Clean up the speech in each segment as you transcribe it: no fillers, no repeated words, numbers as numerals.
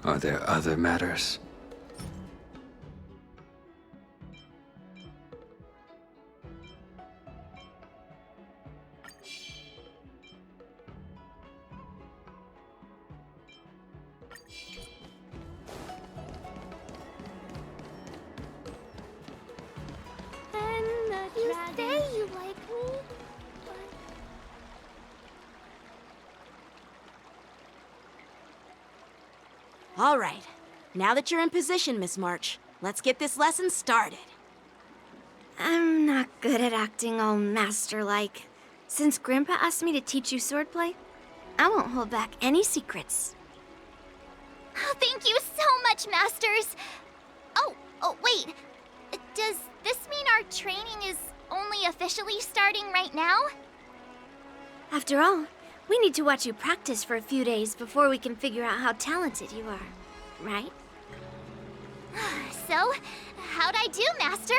Are there other matters? You say you like me, but... All right. Now that you're in position, Miss March, let's get this lesson started. I'm not good at acting all master-like. Since Grandpa asked me to teach you swordplay, I won't hold back any secrets. Oh, thank you so much, Masters! Oh, wait. Does this mean our training is only officially starting right now? After all, we need to watch you practice for a few days before we can figure out how talented you are, right? So, how'd I do, Master?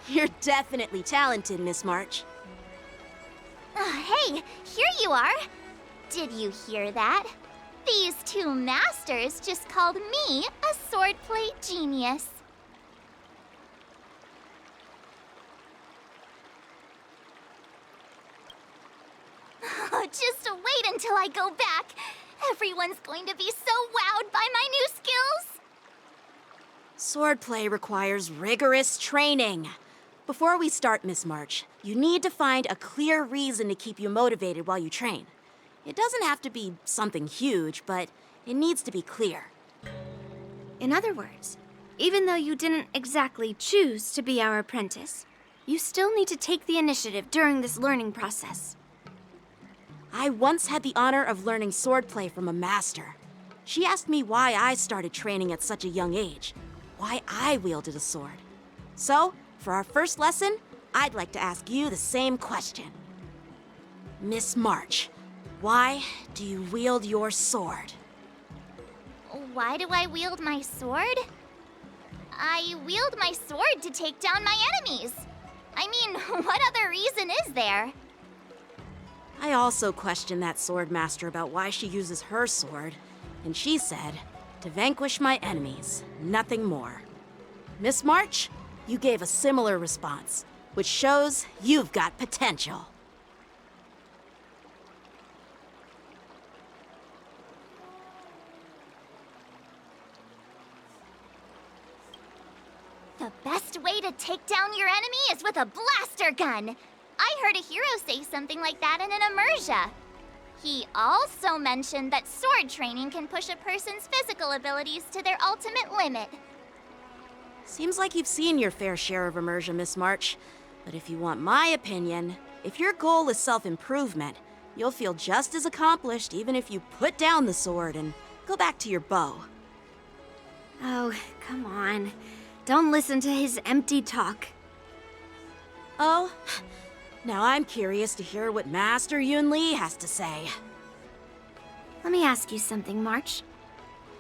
You're definitely talented, Miss March. Hey, here you are. Did you hear that? These two masters just called me a swordplay genius. Just wait until I go back. Everyone's going to be so wowed by my new skills. Swordplay requires rigorous training. Before we start, Miss March, you need to find a clear reason to keep you motivated while you train. It doesn't have to be something huge, but it needs to be clear. In other words, even though you didn't exactly choose to be our apprentice, you still need to take the initiative during this learning process. I once had the honor of learning swordplay from a master. She asked me why I started training at such a young age, why I wielded a sword. So, for our first lesson, I'd like to ask you the same question. Miss March, why do you wield your sword? Why do I wield my sword? I wield my sword to take down my enemies. I mean, what other reason is there? I also questioned that sword master about why she uses her sword, and she said, to vanquish my enemies, nothing more. Miss March, you gave a similar response, which shows you've got potential. The best way to take down your enemy is with a blaster gun. I heard a hero say something like that in an immersia. He also mentioned that sword training can push a person's physical abilities to their ultimate limit. Seems like you've seen your fair share of immersion, Miss March. But if you want my opinion, if your goal is self-improvement, you'll feel just as accomplished even if you put down the sword and go back to your bow. Oh, come on. Don't listen to his empty talk. Oh, now I'm curious to hear what Master Yuanli has to say. Let me ask you something, March.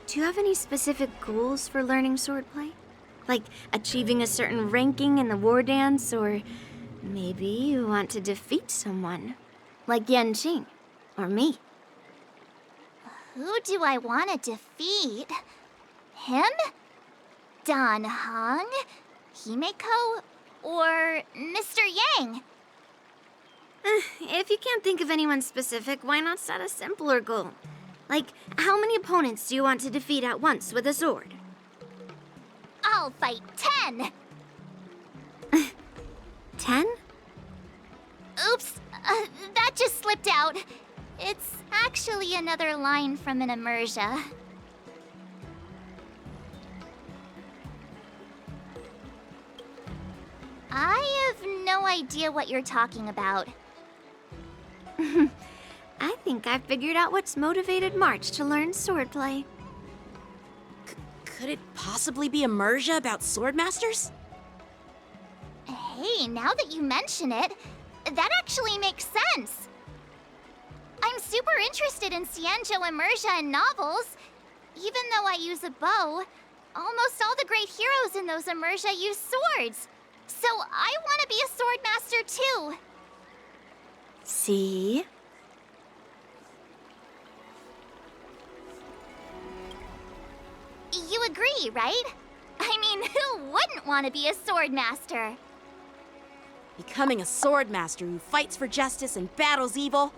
Do you have any specific goals for learning swordplay? Like achieving a certain ranking in the war dance, or maybe you want to defeat someone, like Яньцина, or me. Who do I want to defeat? Him? Dan Heng? Himeko? Or Mr. Yang? If you can't think of anyone specific, why not set a simpler goal? Like, how many opponents do you want to defeat at once with a sword? I'll fight 10! 10? Oops, that just slipped out. It's actually another line from an immersia. I have no idea what you're talking about. I think I figured out what's motivated March to learn swordplay. Could it possibly be immersia about sword masters? Hey, now that you mention it, that actually makes sense. I'm super interested in Xianzhou immersia and novels. Even though I use a bow, almost all the great heroes in those immersia use swords. So I want to be a sword master too. See? be, right? I mean, who wouldn't want to be a sword master? Becoming a sword master who fights for justice and battles evil?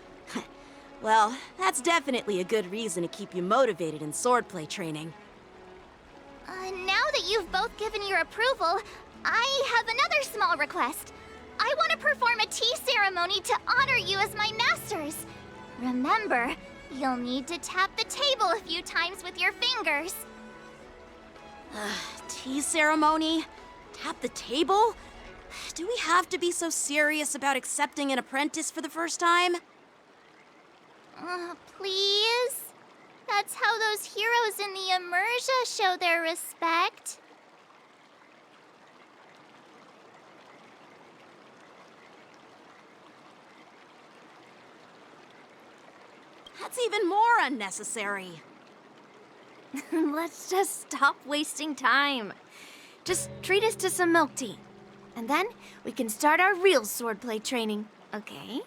Well, that's definitely a good reason to keep you motivated in swordplay training. Now that you've both given your approval, I have another small request. I want to perform a tea ceremony to honor you as my masters. Remember, you'll need to tap the table a few times with your fingers. Tea ceremony? Tap the table? Do we have to be so serious about accepting an apprentice for the first time? Please? That's how those heroes in the Immersia show their respect. That's even more unnecessary. Let's just stop wasting time. Just treat us to some milk tea. And then we can start our real swordplay training, okay?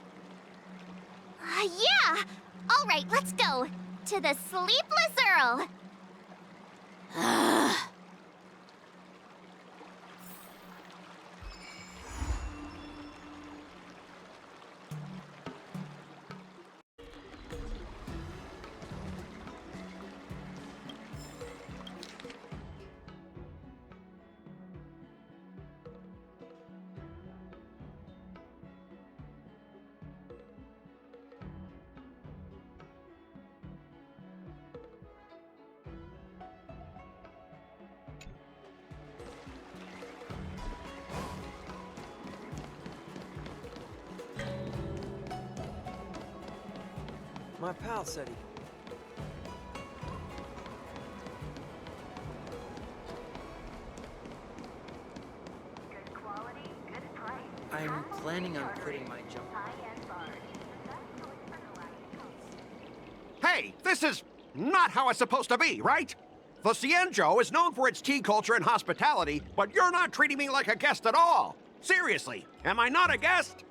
Yeah! All right, let's go. To the Sleepless Earl. My pal said he... I'm planning on quitting my job. Hey, this is not how it's supposed to be, right? The Xianzhou is known for its tea culture and hospitality, but you're not treating me like a guest at all. Seriously, am I not a guest?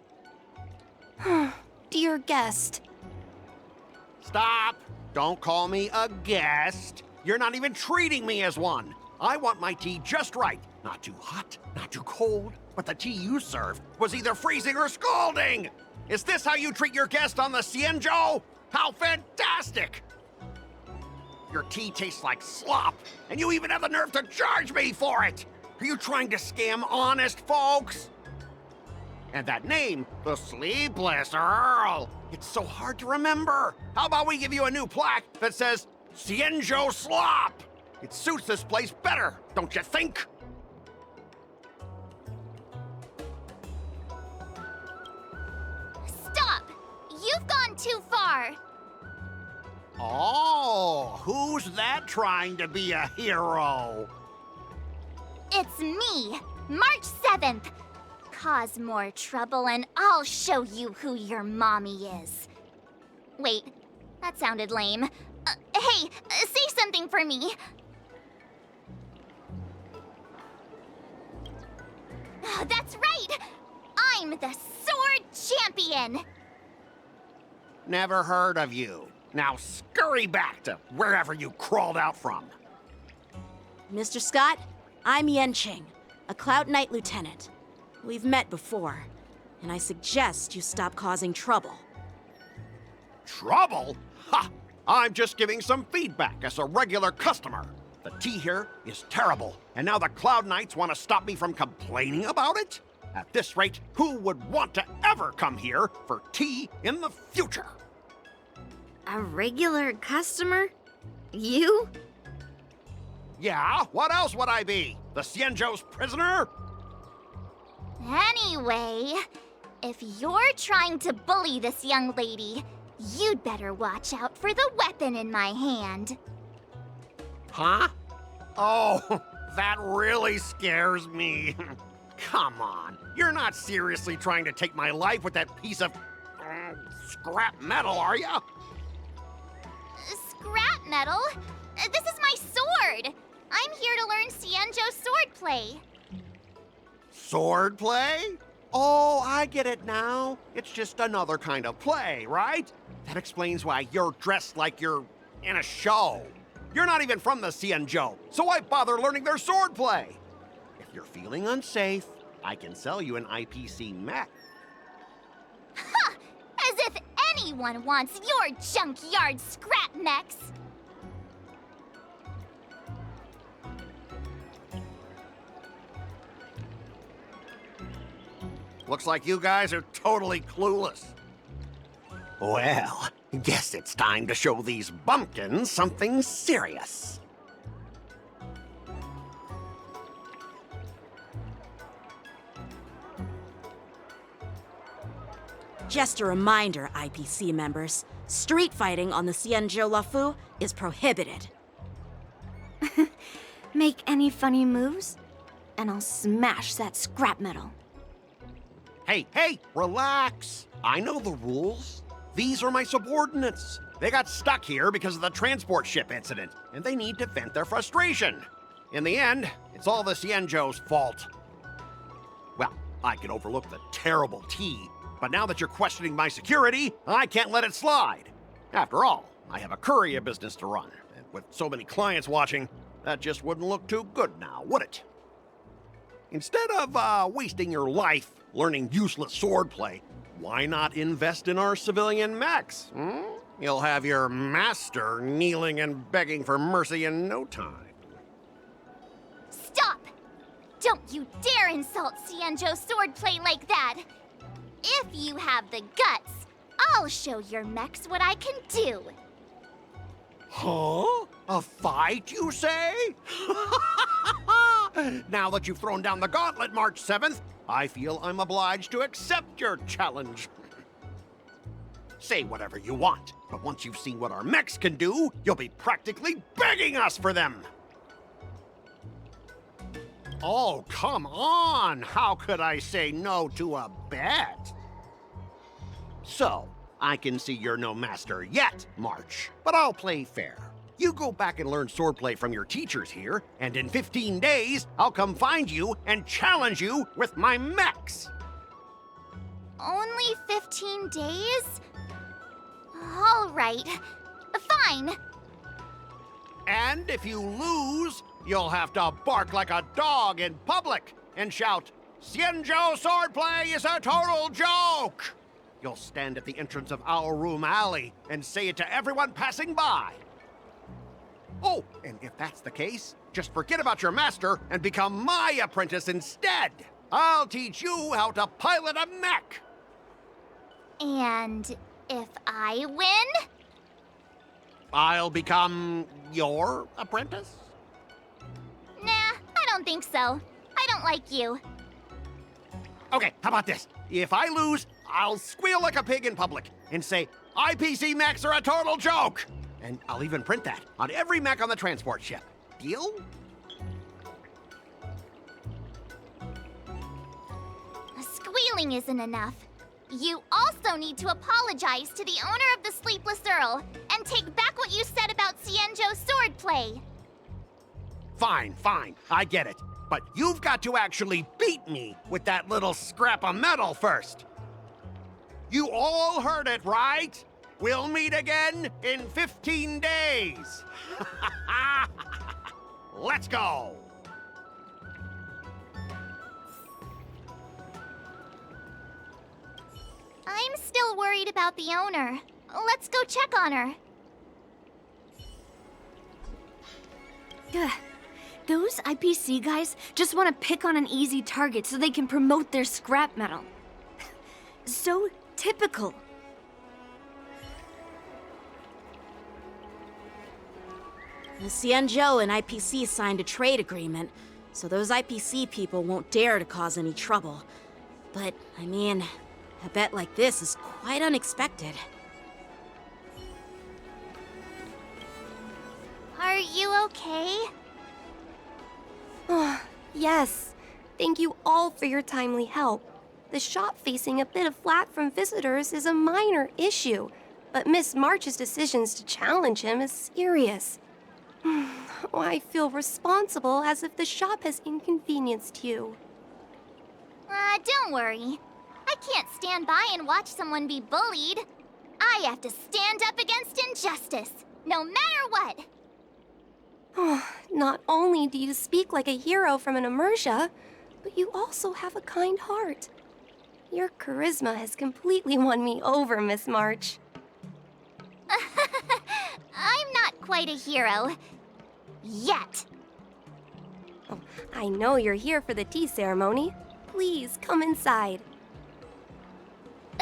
Dear guest. Stop! Don't call me a guest. You're not even treating me as one. I want my tea just right. Not too hot, not too cold, but the tea you served was either freezing or scalding. Is this how you treat your guest on the Xianzhou? How fantastic! Your tea tastes like slop, and you even have the nerve to charge me for it! Are you trying to scam honest folks? And that name, the Sleepless Earl, it's so hard to remember. How about we give you a new plaque that says, Xianzhou Slop? It suits this place better, don't you think? Stop! You've gone too far. Oh, who's that trying to be a hero? It's me, March 7th. Cause more trouble and I'll show you who your mommy is. Wait, that sounded lame. Hey, say something for me. That's right! I'm the Sword Champion! Never heard of you. Now scurry back to wherever you crawled out from. Mr. Scott, I'm Яньцина, a Cloud Knight Lieutenant. We've met before, and I suggest you stop causing trouble. Trouble? Ha! I'm just giving some feedback as a regular customer. The tea here is terrible, and now the Cloud Knights want to stop me from complaining about it? At this rate, who would want to ever come here for tea in the future? A regular customer? You? Yeah, what else would I be? The Xianzhou's prisoner? Anyway, if you're trying to bully this young lady, you'd better watch out for the weapon in my hand. Huh? Oh, that really scares me. Come on, you're not seriously trying to take my life with that piece of scrap metal, are you? Scrap metal? This is my sword! I'm here to learn Xianzhou swordplay. Swordplay? Oh, I get it now. It's just another kind of play, right? That explains why you're dressed like you're in a show. You're not even from the Xianzhou, so why bother learning their swordplay? If you're feeling unsafe, I can sell you an IPC mech. Ha! As if anyone wants your junkyard scrap mechs! Looks like you guys are totally clueless. Well, guess it's time to show these bumpkins something serious. Just a reminder, IPC members, street fighting on the Xianzhou Lafu is prohibited. Make any funny moves, and I'll smash that scrap metal. Hey, relax. I know the rules. These are my subordinates. They got stuck here because of the transport ship incident, and they need to vent their frustration. In the end, it's all the Xianzhou's fault. Well, I can overlook the terrible tea, but now that you're questioning my security, I can't let it slide. After all, I have a courier business to run, and with so many clients watching, that just wouldn't look too good now, would it? Instead of wasting your life learning useless swordplay, why not invest in our civilian mechs? You'll have your master kneeling and begging for mercy in no time. Stop! Don't you dare insult Xianzhou swordplay like that! If you have the guts, I'll show your mechs what I can do. Huh? A fight, you say? Now that you've thrown down the gauntlet, March 7th, I feel I'm obliged to accept your challenge. Say whatever you want, but once you've seen what our mechs can do, you'll be practically begging us for them. Oh, come on! How could I say no to a bet? So, I can see you're no master yet, March, but I'll play fair. You go back and learn swordplay from your teachers here, and in 15 days, I'll come find you and challenge you with my mechs. Only 15 days? All right. Fine. And if you lose, you'll have to bark like a dog in public and shout, "Xianzhou swordplay is a total joke!" You'll stand at the entrance of our room alley and say it to everyone passing by. Oh, and if that's the case, just forget about your master and become my apprentice instead. I'll teach you how to pilot a mech. And if I win? I'll become your apprentice? Nah, I don't think so. I don't like you. Okay, how about this? If I lose, I'll squeal like a pig in public and say, IPC mechs are a total joke! And I'll even print that on every mech on the transport ship. Deal? Squealing isn't enough. You also need to apologize to the owner of the Sleepless Earl and take back what you said about Xianzhou swordplay. Fine, I get it. But you've got to actually beat me with that little scrap of metal first. You all heard it, right? We'll meet again in 15 days. Let's go. I'm still worried about the owner. Let's go check on her. Ugh. Those IPC guys just want to pick on an easy target so they can promote their scrap metal. So typical. The Xianzhou and IPC signed a trade agreement, so those IPC people won't dare to cause any trouble. But, I mean, a bet like this is quite unexpected. Are you okay? Yes. Thank you all for your timely help. The shop facing a bit of flack from visitors is a minor issue, but Miss March's decisions to challenge him is serious. I feel responsible as if the shop has inconvenienced you. Don't worry. I can't stand by and watch someone be bullied. I have to stand up against injustice, no matter what. Oh, not only do you speak like a hero from an immersia, but you also have a kind heart. Your charisma has completely won me over, Miss March. I'm not quite a hero. Yet. Oh, I know you're here for the tea ceremony. Please come inside.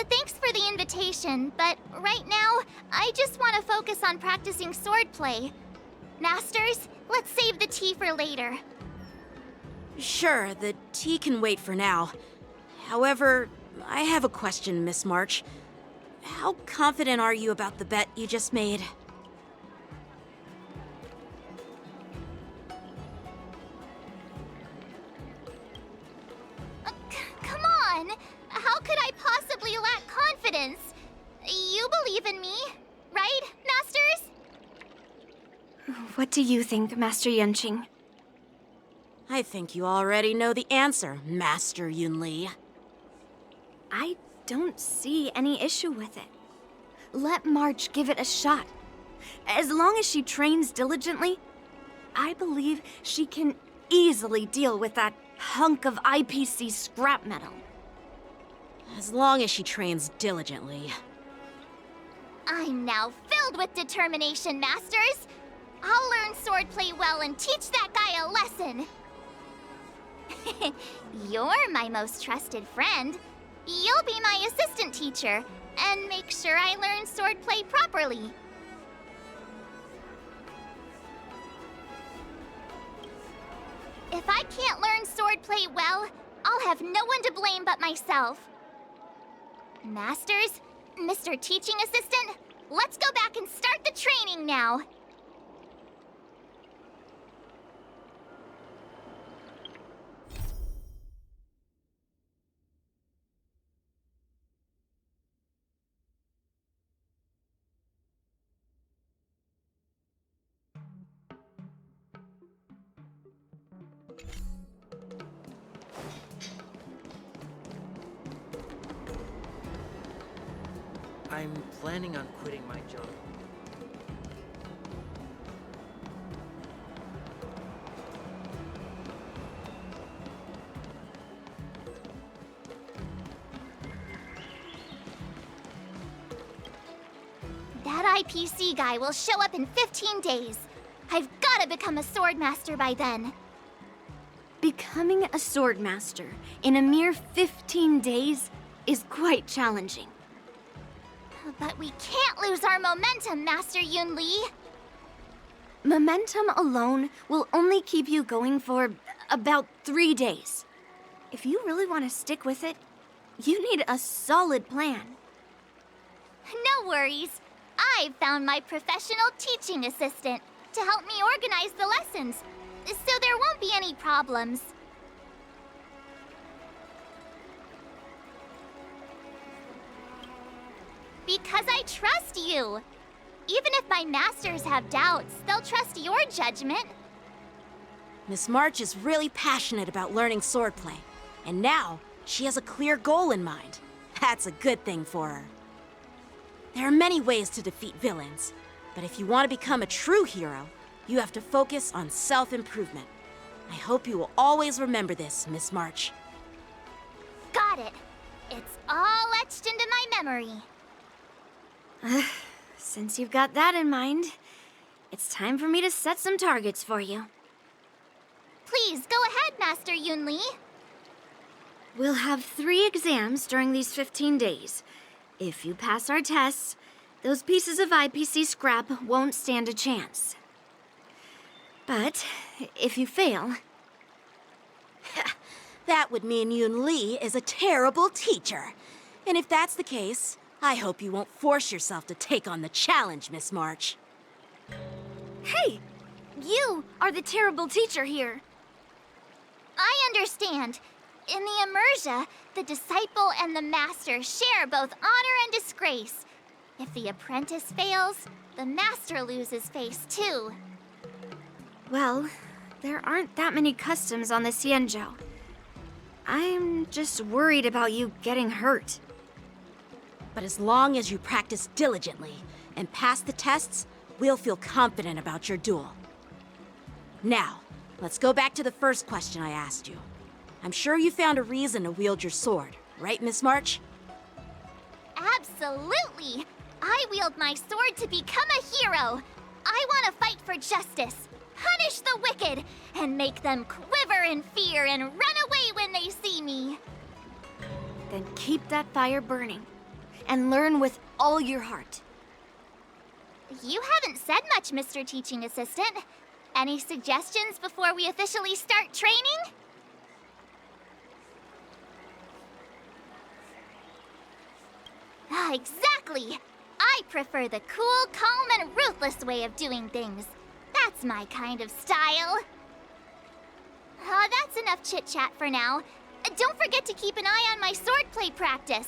Thanks for the invitation, but right now, I just want to focus on practicing swordplay. Masters, let's save the tea for later. Sure, the tea can wait for now. However, I have a question, Miss March. How confident are you about the bet you just made? Come on! How could I possibly lack confidence? You believe in me, right, Masters? What do you think, Master Yuanqing? I think you already know the answer, Master Yuanli. I don't see any issue with it. Let March give it a shot. As long as she trains diligently, I believe she can easily deal with that hunk of IPC scrap metal. As long as she trains diligently. I'm now filled with determination, Masters. I'll learn swordplay well and teach that guy a lesson. You're my most trusted friend. You'll be my assistant teacher and make sure I learn swordplay properly. If I can't learn swordplay well, I'll have no one to blame but myself. Masters, Mr. Teaching Assistant, let's go back and start the training now. I'm planning on quitting my job. That IPC guy will show up in 15 days. I've gotta become a swordmaster by then. Becoming a swordmaster in a mere 15 days is quite challenging. But we can't lose our momentum, Master Yuanli. Momentum alone will only keep you going for about 3 days. If you really want to stick with it, you need a solid plan. No worries. I've found my professional teaching assistant to help me organize the lessons, so there won't be any problems. Because I trust you. Even if my masters have doubts, they'll trust your judgment. Miss March is really passionate about learning swordplay, and now she has a clear goal in mind. That's a good thing for her. There are many ways to defeat villains, but if you want to become a true hero, you have to focus on self-improvement. I hope you will always remember this, Miss March. Got it. It's all etched into my memory. Since you've got that in mind, it's time for me to set some targets for you. Please, go ahead, Master Yuanli. We'll have 3 exams during these 15 days. If you pass our tests, those pieces of IPC scrap won't stand a chance. But if you fail... That would mean Yuanli is a terrible teacher. And if that's the case, I hope you won't force yourself to take on the challenge, Miss March. Hey! You are the terrible teacher here. I understand. In the immersia, the disciple and the master share both honor and disgrace. If the apprentice fails, the master loses face too. Well, there aren't that many customs on the Xianzhou. I'm just worried about you getting hurt. But as long as you practice diligently and pass the tests, we'll feel confident about your duel. Now, let's go back to the first question I asked you. I'm sure you found a reason to wield your sword, right, Miss March? Absolutely! I wield my sword to become a hero! I want to fight for justice, punish the wicked, and make them quiver in fear and run away when they see me! Then keep that fire burning, and learn with all your heart. You haven't said much, Mr. Teaching Assistant. Any suggestions before we officially start training? Exactly! I prefer the cool, calm, and ruthless way of doing things. That's my kind of style. That's enough chit-chat for now. Don't forget to keep an eye on my swordplay practice.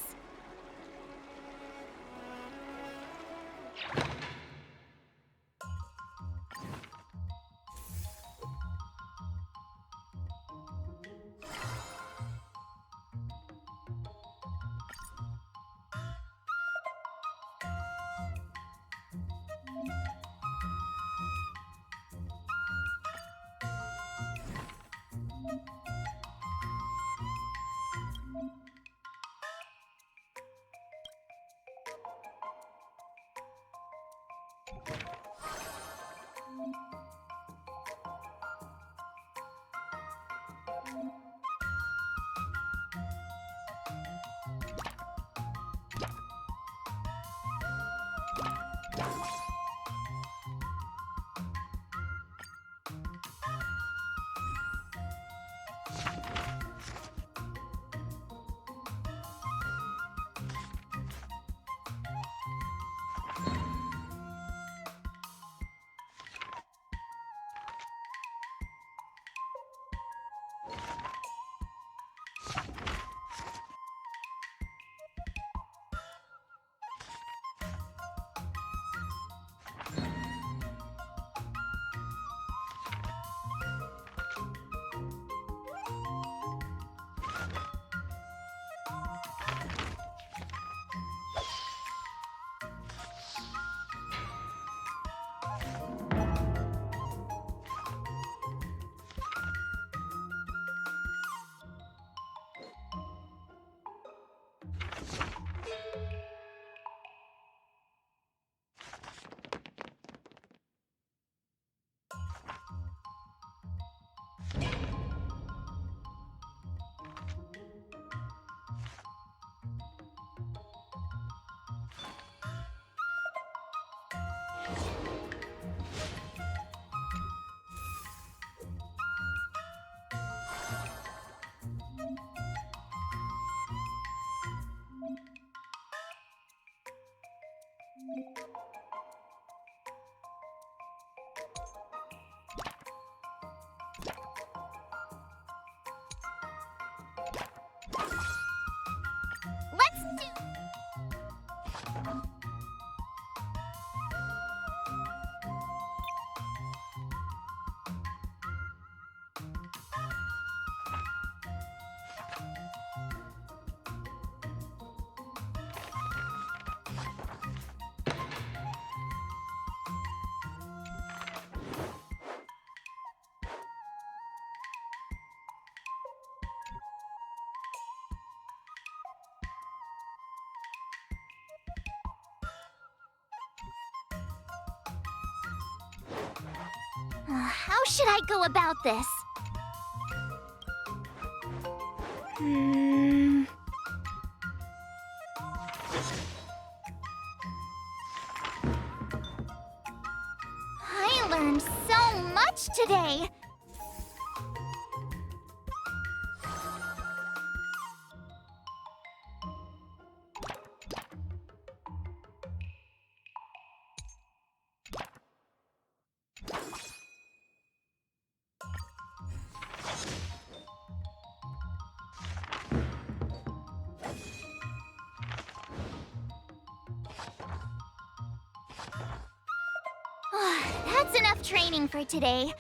Let's do... How should I go about this? I learned so much today. That's enough training for today.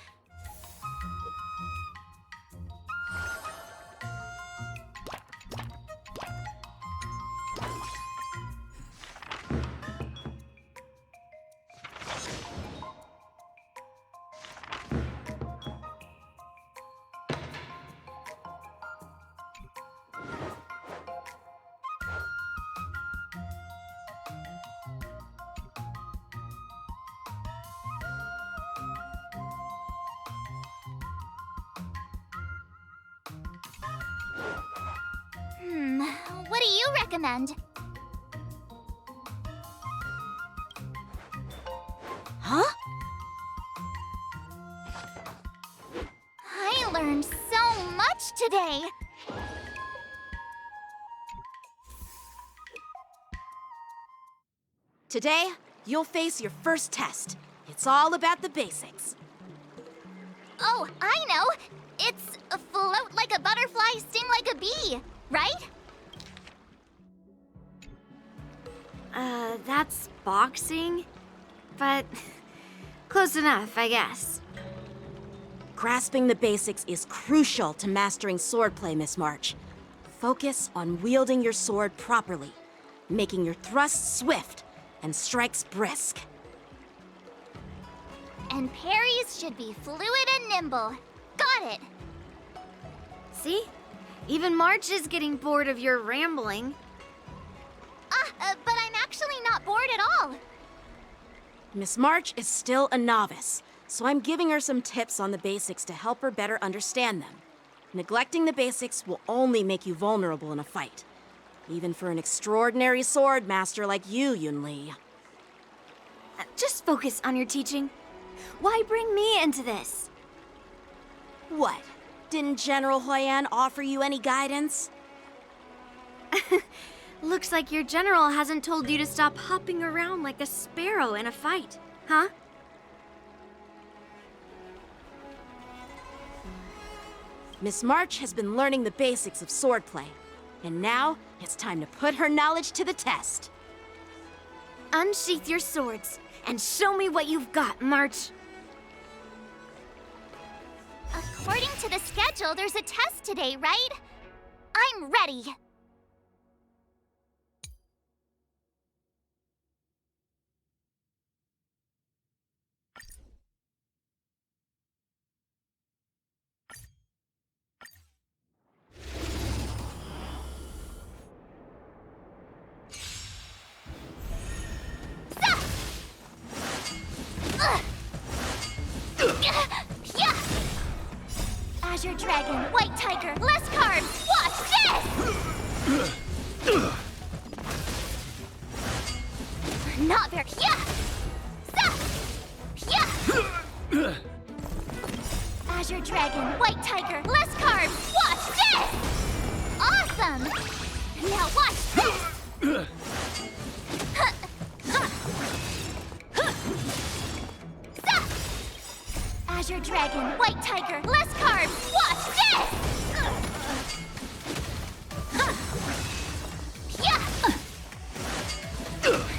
recommend. Huh? I learned so much today. Today, you'll face your first test. It's all about the basics. Oh, I know. It's float like a butterfly, sting like a bee, right? That's boxing? But close enough, I guess. Grasping the basics is crucial to mastering swordplay, Miss March. Focus on wielding your sword properly, making your thrusts swift and strikes brisk. And parries should be fluid and nimble. Got it. See? Even March is getting bored of your rambling. But I'm actually not bored at all. Miss March is still a novice, so I'm giving her some tips on the basics to help her better understand them. Neglecting the basics will only make you vulnerable in a fight, even for an extraordinary sword master like you, Yunli. Just focus on your teaching. Why bring me into this? What? Didn't General Huyan offer you any guidance? Looks like your general hasn't told you to stop hopping around like a sparrow in a fight, huh? Miss March has been learning the basics of swordplay, and now it's time to put her knowledge to the test. Unsheath your swords and show me what you've got, March. According to the schedule, there's a test today, right? I'm ready. Azure Dragon, White Tiger, less carbs! Watch this! Not very. Yeah! Azure Dragon, White Tiger, less carbs! Watch this! Awesome! Now watch this! Azure Dragon, White Tiger, less carbs! Watch this!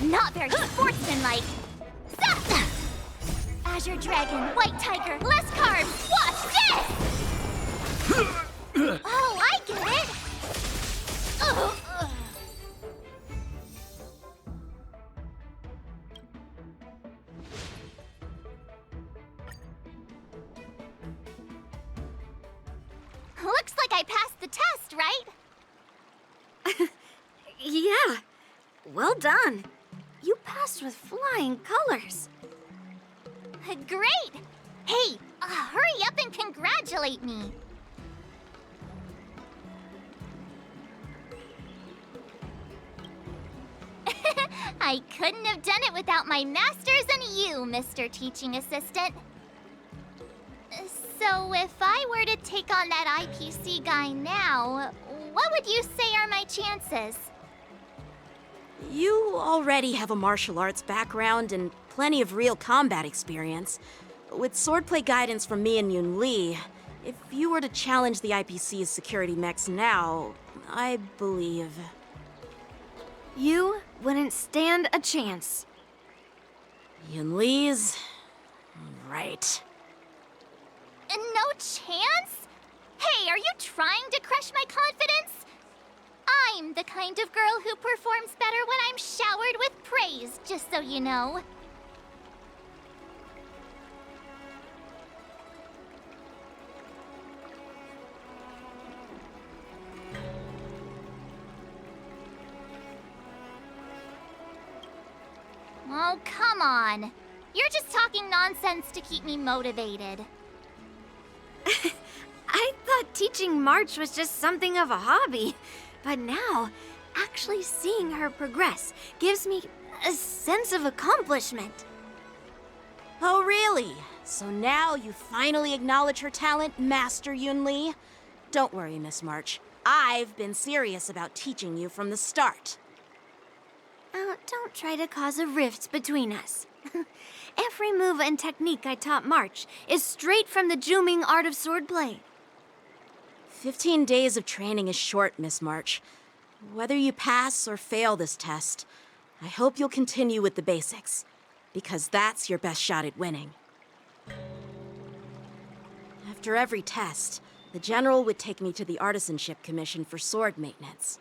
Not very sportsmanlike. Azure Dragon, White Tiger, less carbs! Watch this! Oh, I get it! Looks like I passed the test, right? Yeah. Well done. You passed with flying colors. Great! Hey, hurry up and congratulate me. I couldn't have done it without my masters and you, Mr. Teaching Assistant. So if I were to take on that IPC guy now, what would you say are my chances? You already have a martial arts background and plenty of real combat experience. With swordplay guidance from me and Yunli, if you were to challenge the IPC's security mechs now, I believe... You wouldn't stand a chance. Yunli's... right. No chance? Hey, are you trying to crush my confidence? I'm the kind of girl who performs better when I'm showered with praise, just so you know. Oh, come on. You're just talking nonsense to keep me motivated. I thought teaching March was just something of a hobby, but now actually seeing her progress gives me a sense of accomplishment. Oh, really? So now you finally acknowledge her talent, Master Yuanli? Don't worry, Miss March. I've been serious about teaching you from the start. Don't try to cause a rift between us. Every move and technique I taught March is straight from the Juming art of swordplay. 15 days of training is short, Miss March. Whether you pass or fail this test, I hope you'll continue with the basics, because that's your best shot at winning. After every test, the General would take me to the Artisanship Commission for sword maintenance.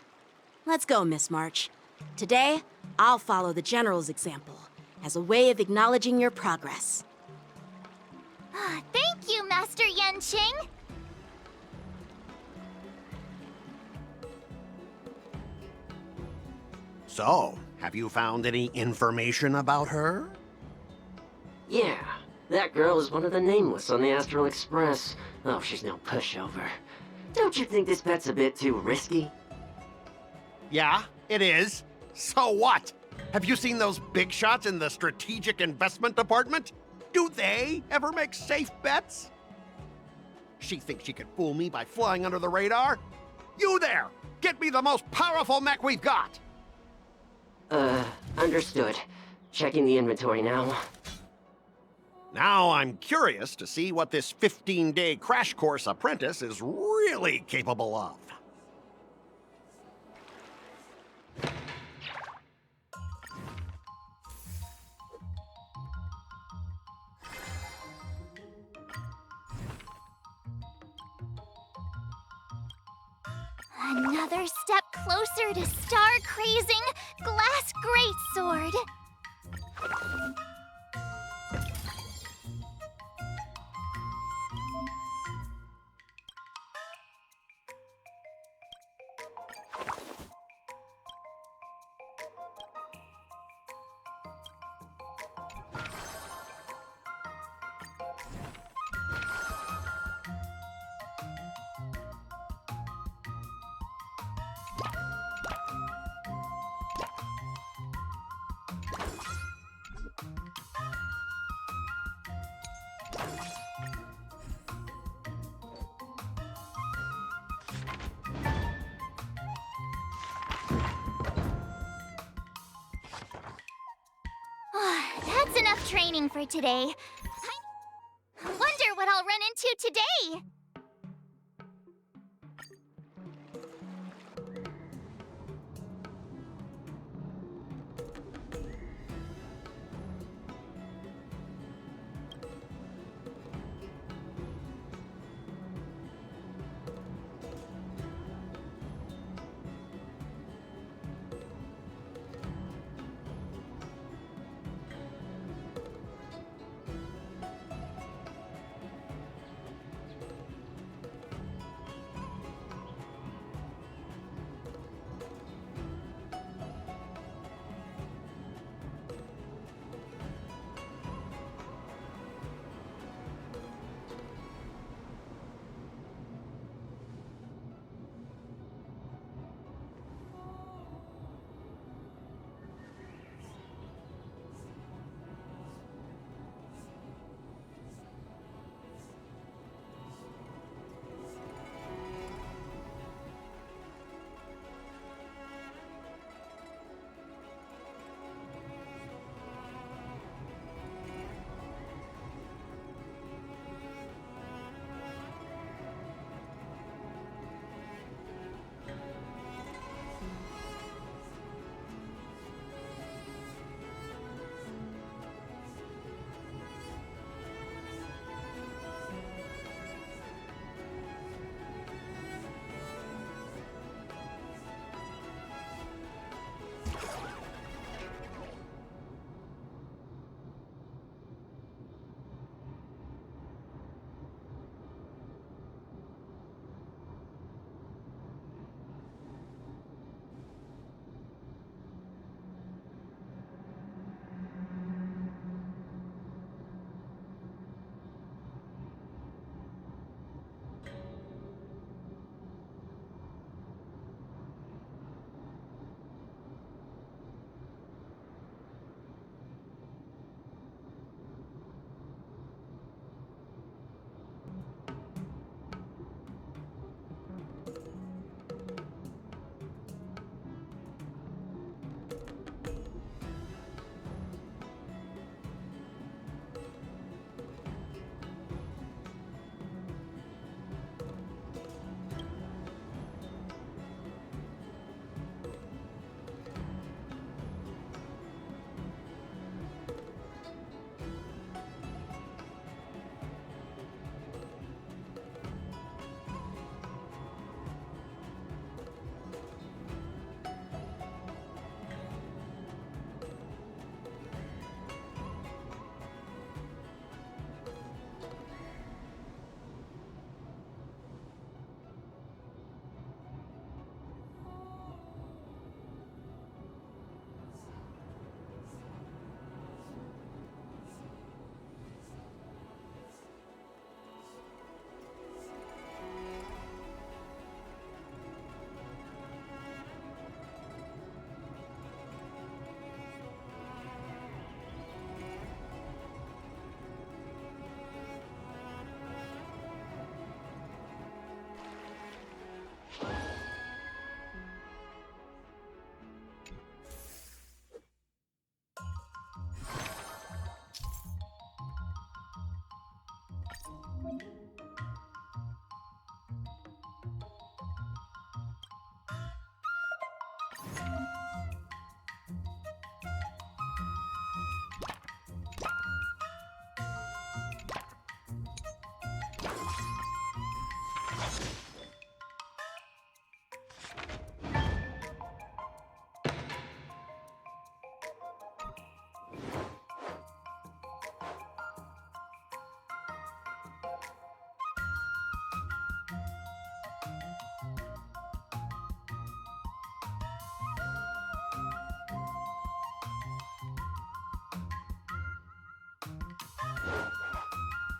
Let's go, Miss March. Today, I'll follow the General's example as a way of acknowledging your progress. Thank you, Master Yanqing. So, have you found any information about her? Yeah, that girl is one of the nameless on the Astral Express. Oh, she's no pushover. Don't you think this bet's a bit too risky? Yeah, it is. So what? Have you seen those big shots in the Strategic Investment Department? Do they ever make safe bets? She thinks she can fool me by flying under the radar? You there! Get me the most powerful mech we've got! Understood. Checking the inventory now. Now I'm curious to see what this 15-day crash course apprentice is really capable of. Another step closer to star-crazing Glass Greatsword. That's enough training for today. I wonder what I'll run into today.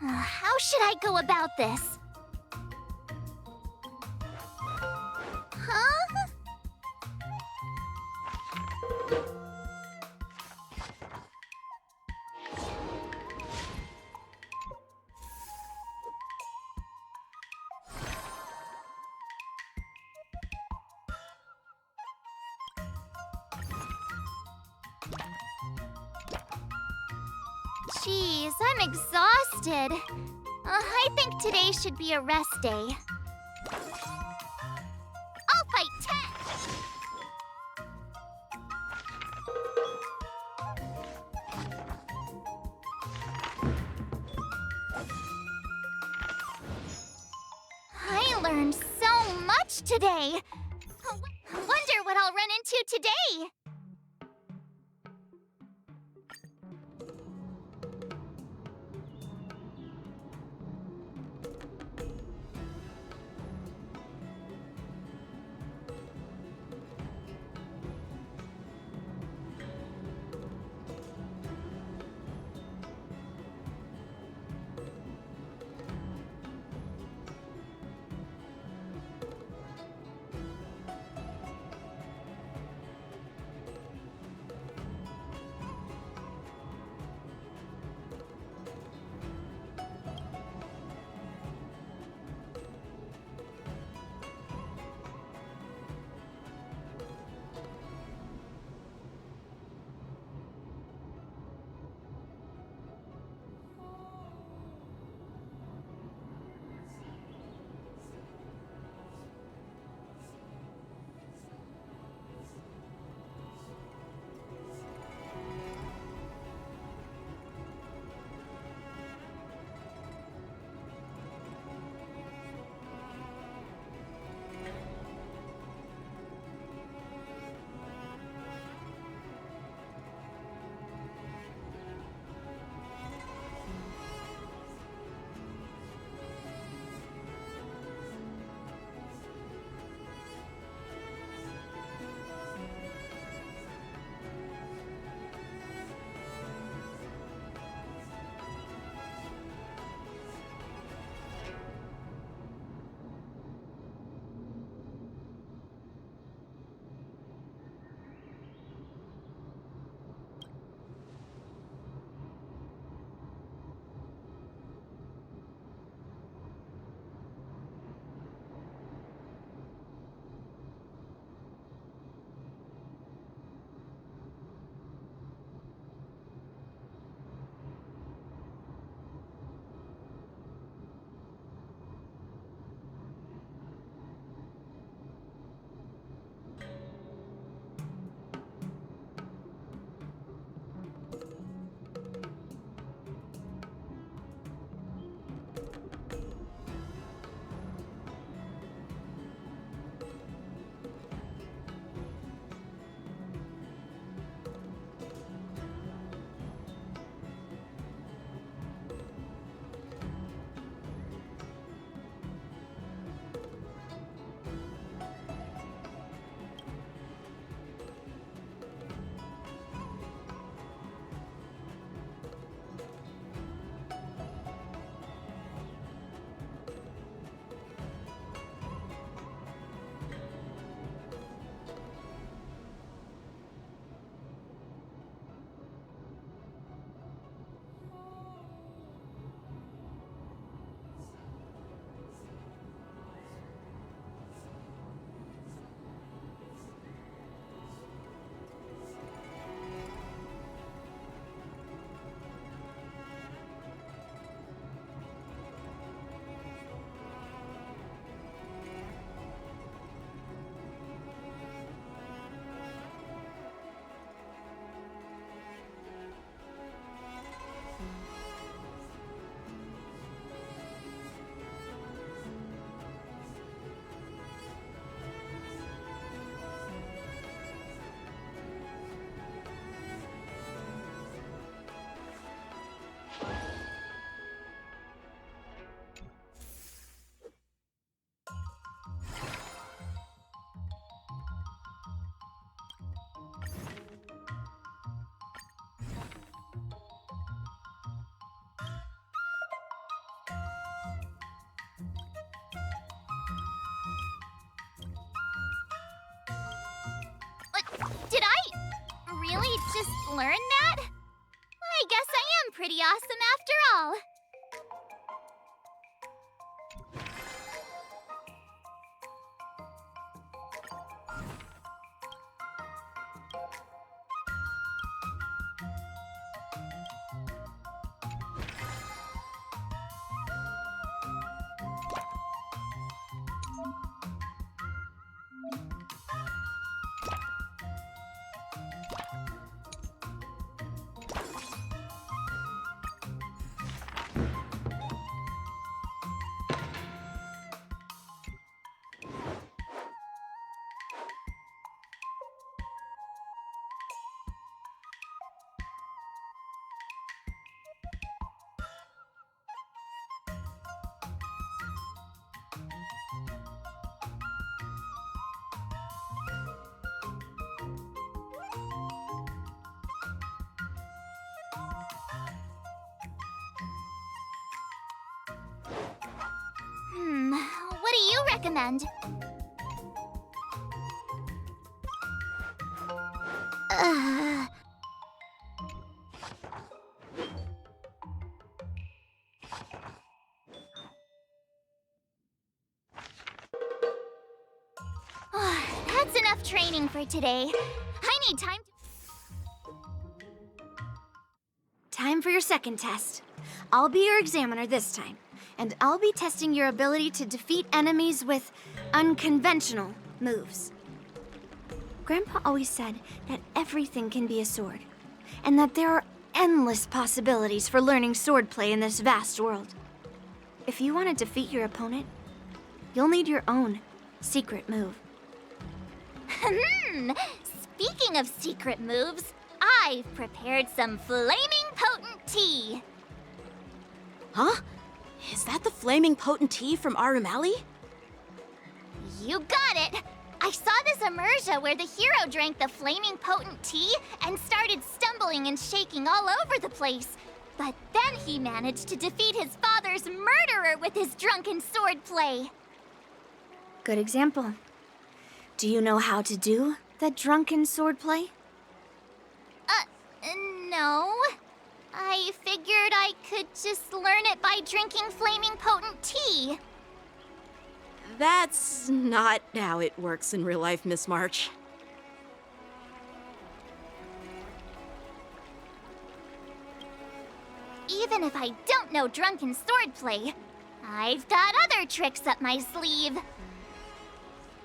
How should I go about this? Huh? Jeez, I'm exhausted. I think today should be a rest day. I'll fight 10! I learned so much today. Wonder what I'll run into today. just learn that? I guess I am pretty awesome after all. What do you recommend? That's enough training for today. I need time to... Time for your second test. I'll be your examiner this time, and I'll be testing your ability to defeat enemies with unconventional moves. Grandpa always said that everything can be a sword, and that there are endless possibilities for learning swordplay in this vast world. If you want to defeat your opponent, you'll need your own secret move. Speaking of secret moves, I've prepared some flaming potent tea. Huh? Is that the flaming potent tea from Arumali? You got it! I saw this immersion where the hero drank the flaming potent tea and started stumbling and shaking all over the place. But then he managed to defeat his father's murderer with his drunken swordplay. Good example. Do you know how to do the drunken swordplay? No. I figured I could just learn it by drinking flaming potent tea. That's not how it works in real life, Miss March. Even if I don't know drunken swordplay, I've got other tricks up my sleeve.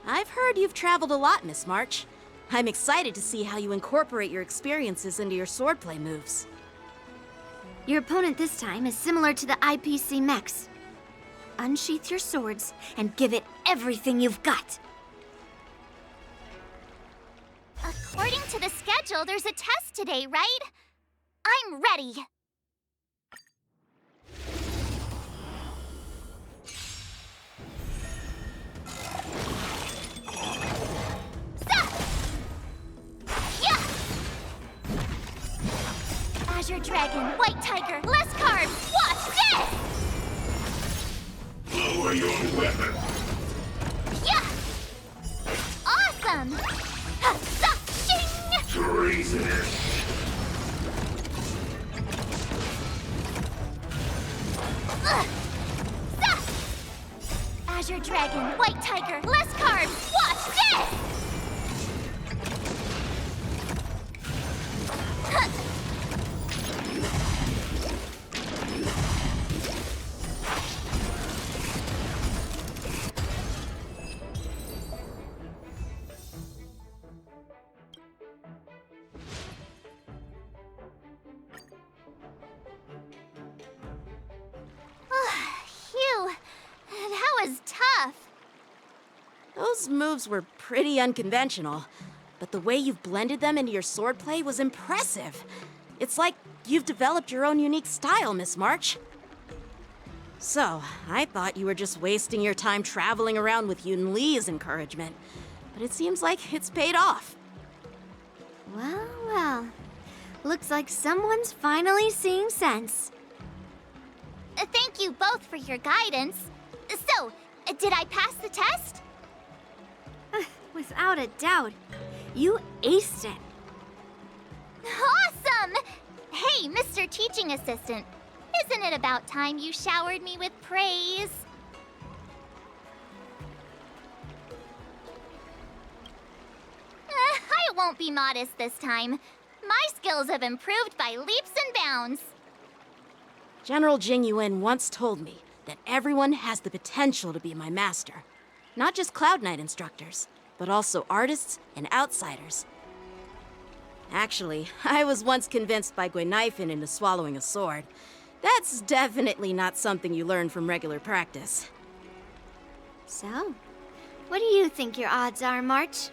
I've heard you've traveled a lot, Miss March. I'm excited to see how you incorporate your experiences into your swordplay moves. Your opponent this time is similar to the IPC mechs. Unsheath your swords and give it everything you've got. According to the schedule, there's a test today, right? I'm ready. Azure Dragon, White Tiger, less carbs, watch this! Lower your weapon. Yeah! Awesome! Shing! Treasonous. Azure Dragon, White Tiger, less carbs, watch this! Phew, that was tough. Those moves were pretty unconventional, but the way you've blended them into your swordplay was impressive. It's like you've developed your own unique style, Miss March. So, I thought you were just wasting your time traveling around with Yuanli's encouragement, but it seems like it's paid off. Well, well. Looks like someone's finally seeing sense. Thank you both for your guidance. So, did I pass the test? Without a doubt. You aced it. Awesome! Hey, Mr. Teaching Assistant, isn't it about time you showered me with praise? I won't be modest this time. My skills have improved by leaps and bounds. General Jing Yuan once told me that everyone has the potential to be my master. Not just Cloud Knight instructors, but also artists and outsiders. Actually, I was once convinced by Guinaifen into swallowing a sword. That's definitely not something you learn from regular practice. So, what do you think your odds are, March?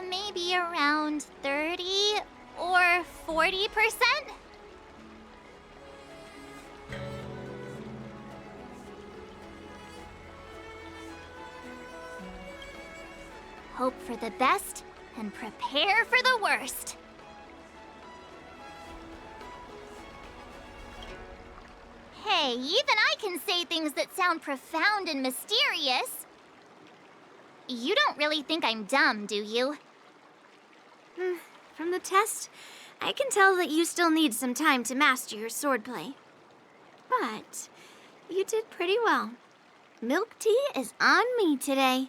Maybe around 30 or 40%? Hope for the best and prepare for the worst. Hey, even I can say things that sound profound and mysterious. You don't really think I'm dumb, do you? From the test, I can tell that you still need some time to master your swordplay. But you did pretty well. Milk tea is on me today.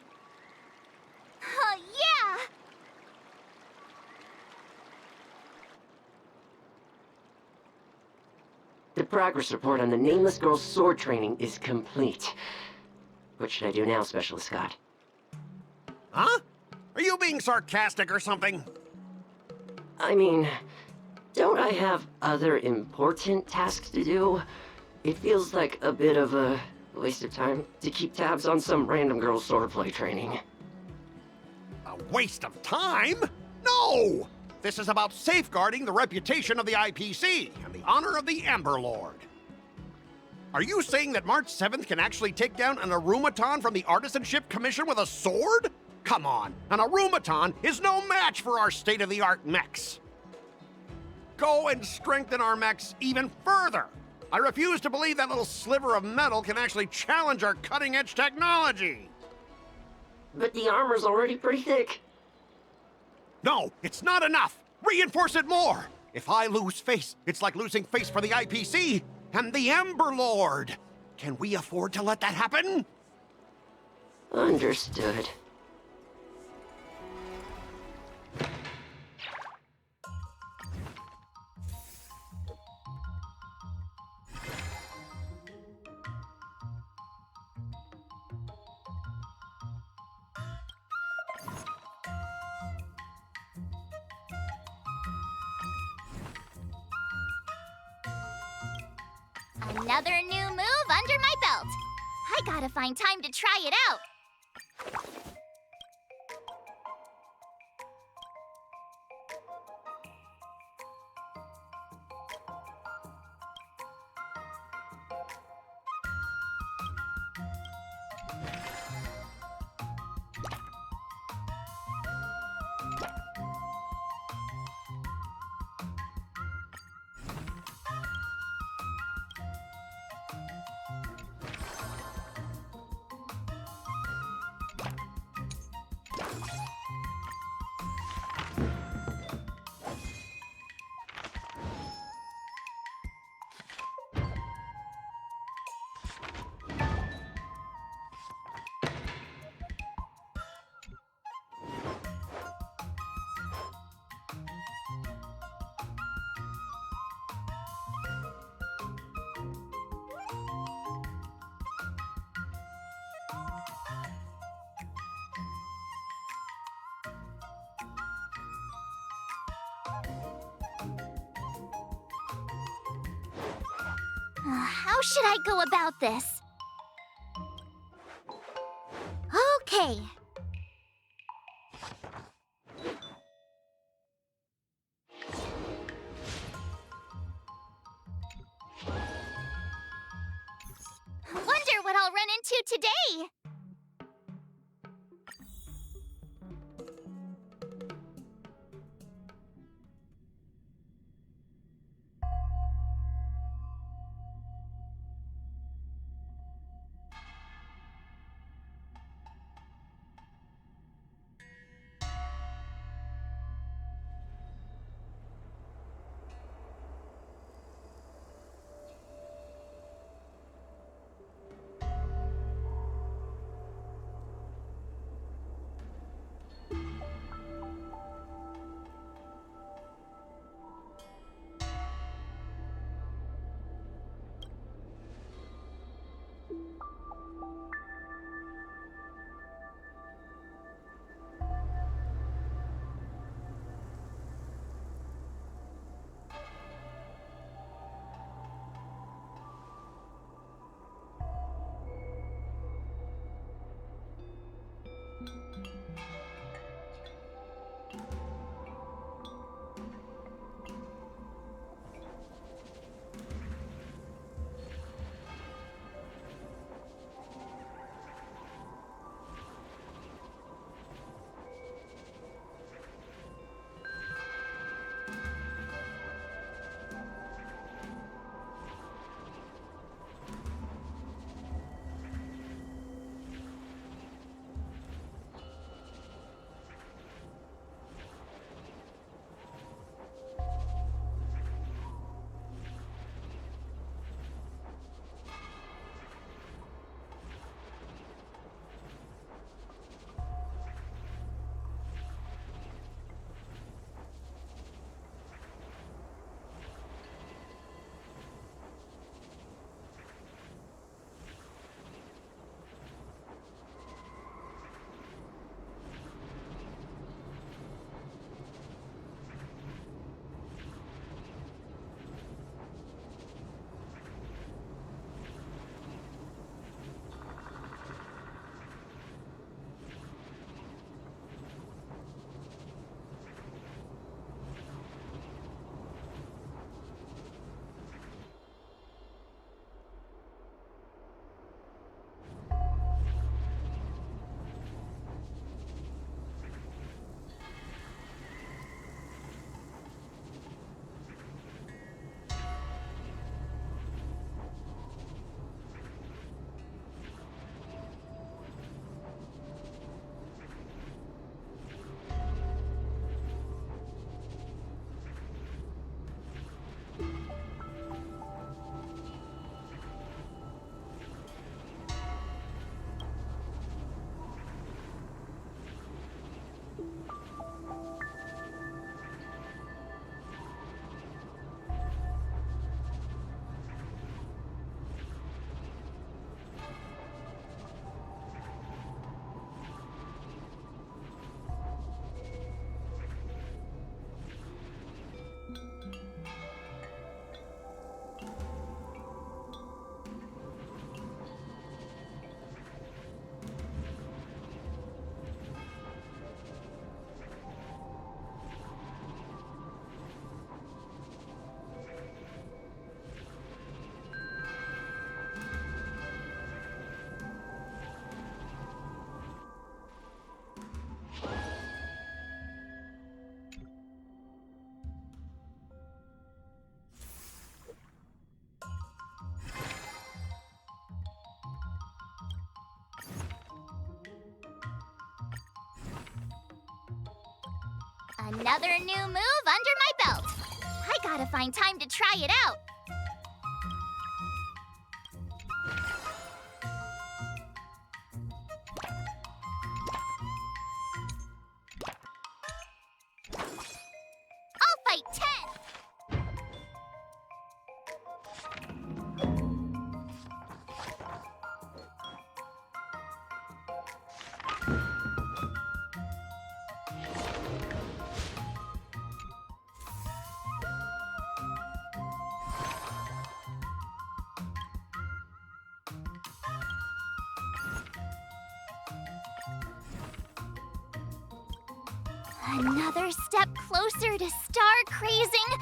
Yeah! The progress report on the nameless girl's sword training is complete. What should I do now, Specialist Scott? Huh? Are you being sarcastic or something? I mean, don't I have other important tasks to do? It feels like a bit of a waste of time to keep tabs on some random girl's swordplay training. A waste of time? No! This is about safeguarding the reputation of the IPC and the honor of the Ember Lord. Are you saying that March 7th can actually take down an Arumaton from the Artisanship Commission with a sword? Come on, an Arumaton is no match for our state-of-the-art mechs. Go and strengthen our mechs even further. I refuse to believe that little sliver of metal can actually challenge our cutting-edge technology. But the armor's already pretty thick. No, it's not enough. Reinforce it more. If I lose face, it's like losing face for the IPC and the Ember Lord. Can we afford to let that happen? Understood. Another new move under my belt. I gotta find time to try it out. How should I go about this? Okay. Wonder what I'll run into today. Another new move under my belt. I gotta find time to try it out. I'll fight 10. Another step closer to star-crazing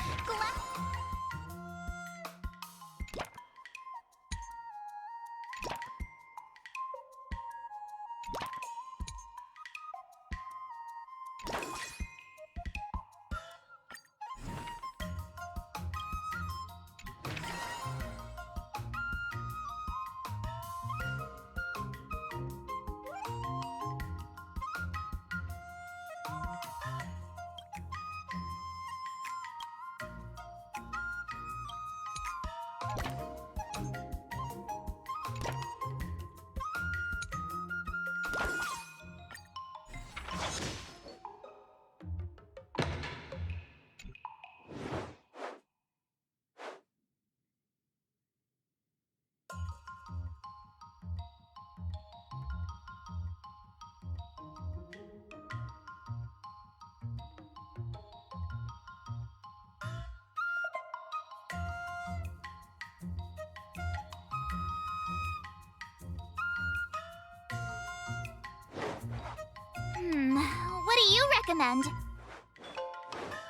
What do you recommend?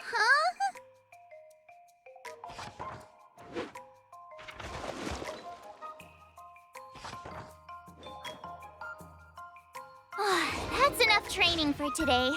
Huh? That's enough training for today.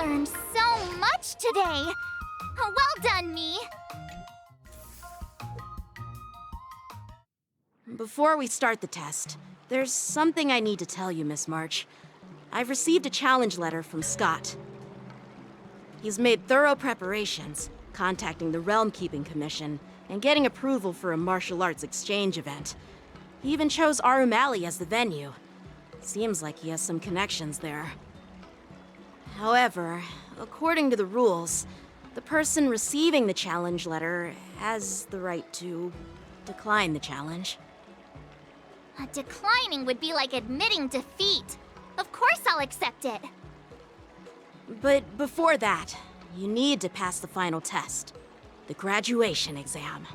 learned so much today. Well done, me. Before we start the test, there's something I need to tell you, Miss March. I've received a challenge letter from Scott. He's made thorough preparations, contacting the Realm Keeping Commission and getting approval for a martial arts exchange event. He even chose Arumali as the venue. Seems like he has some connections there. However, according to the rules, the person receiving the challenge letter has the right to decline the challenge. Declining would be like admitting defeat. Of course I'll accept it. But before that, you need to pass the final test, the graduation exam.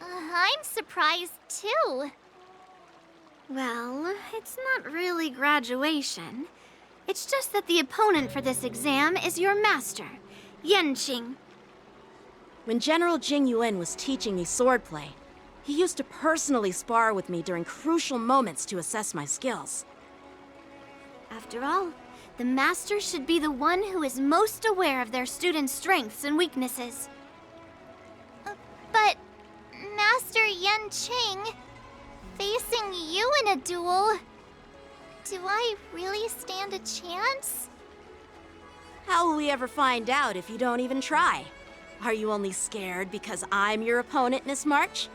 I'm surprised too. Well, it's not really graduation. It's just that the opponent for this exam is your master, Яньцina. When General Jing Yuan was teaching me swordplay, he used to personally spar with me during crucial moments to assess my skills. After all, the master should be the one who is most aware of their students' strengths and weaknesses. But, Master Яньцина, facing you in a duel, do I really stand a chance? How will we ever find out if you don't even try? Are you only scared because I'm your opponent, Miss March?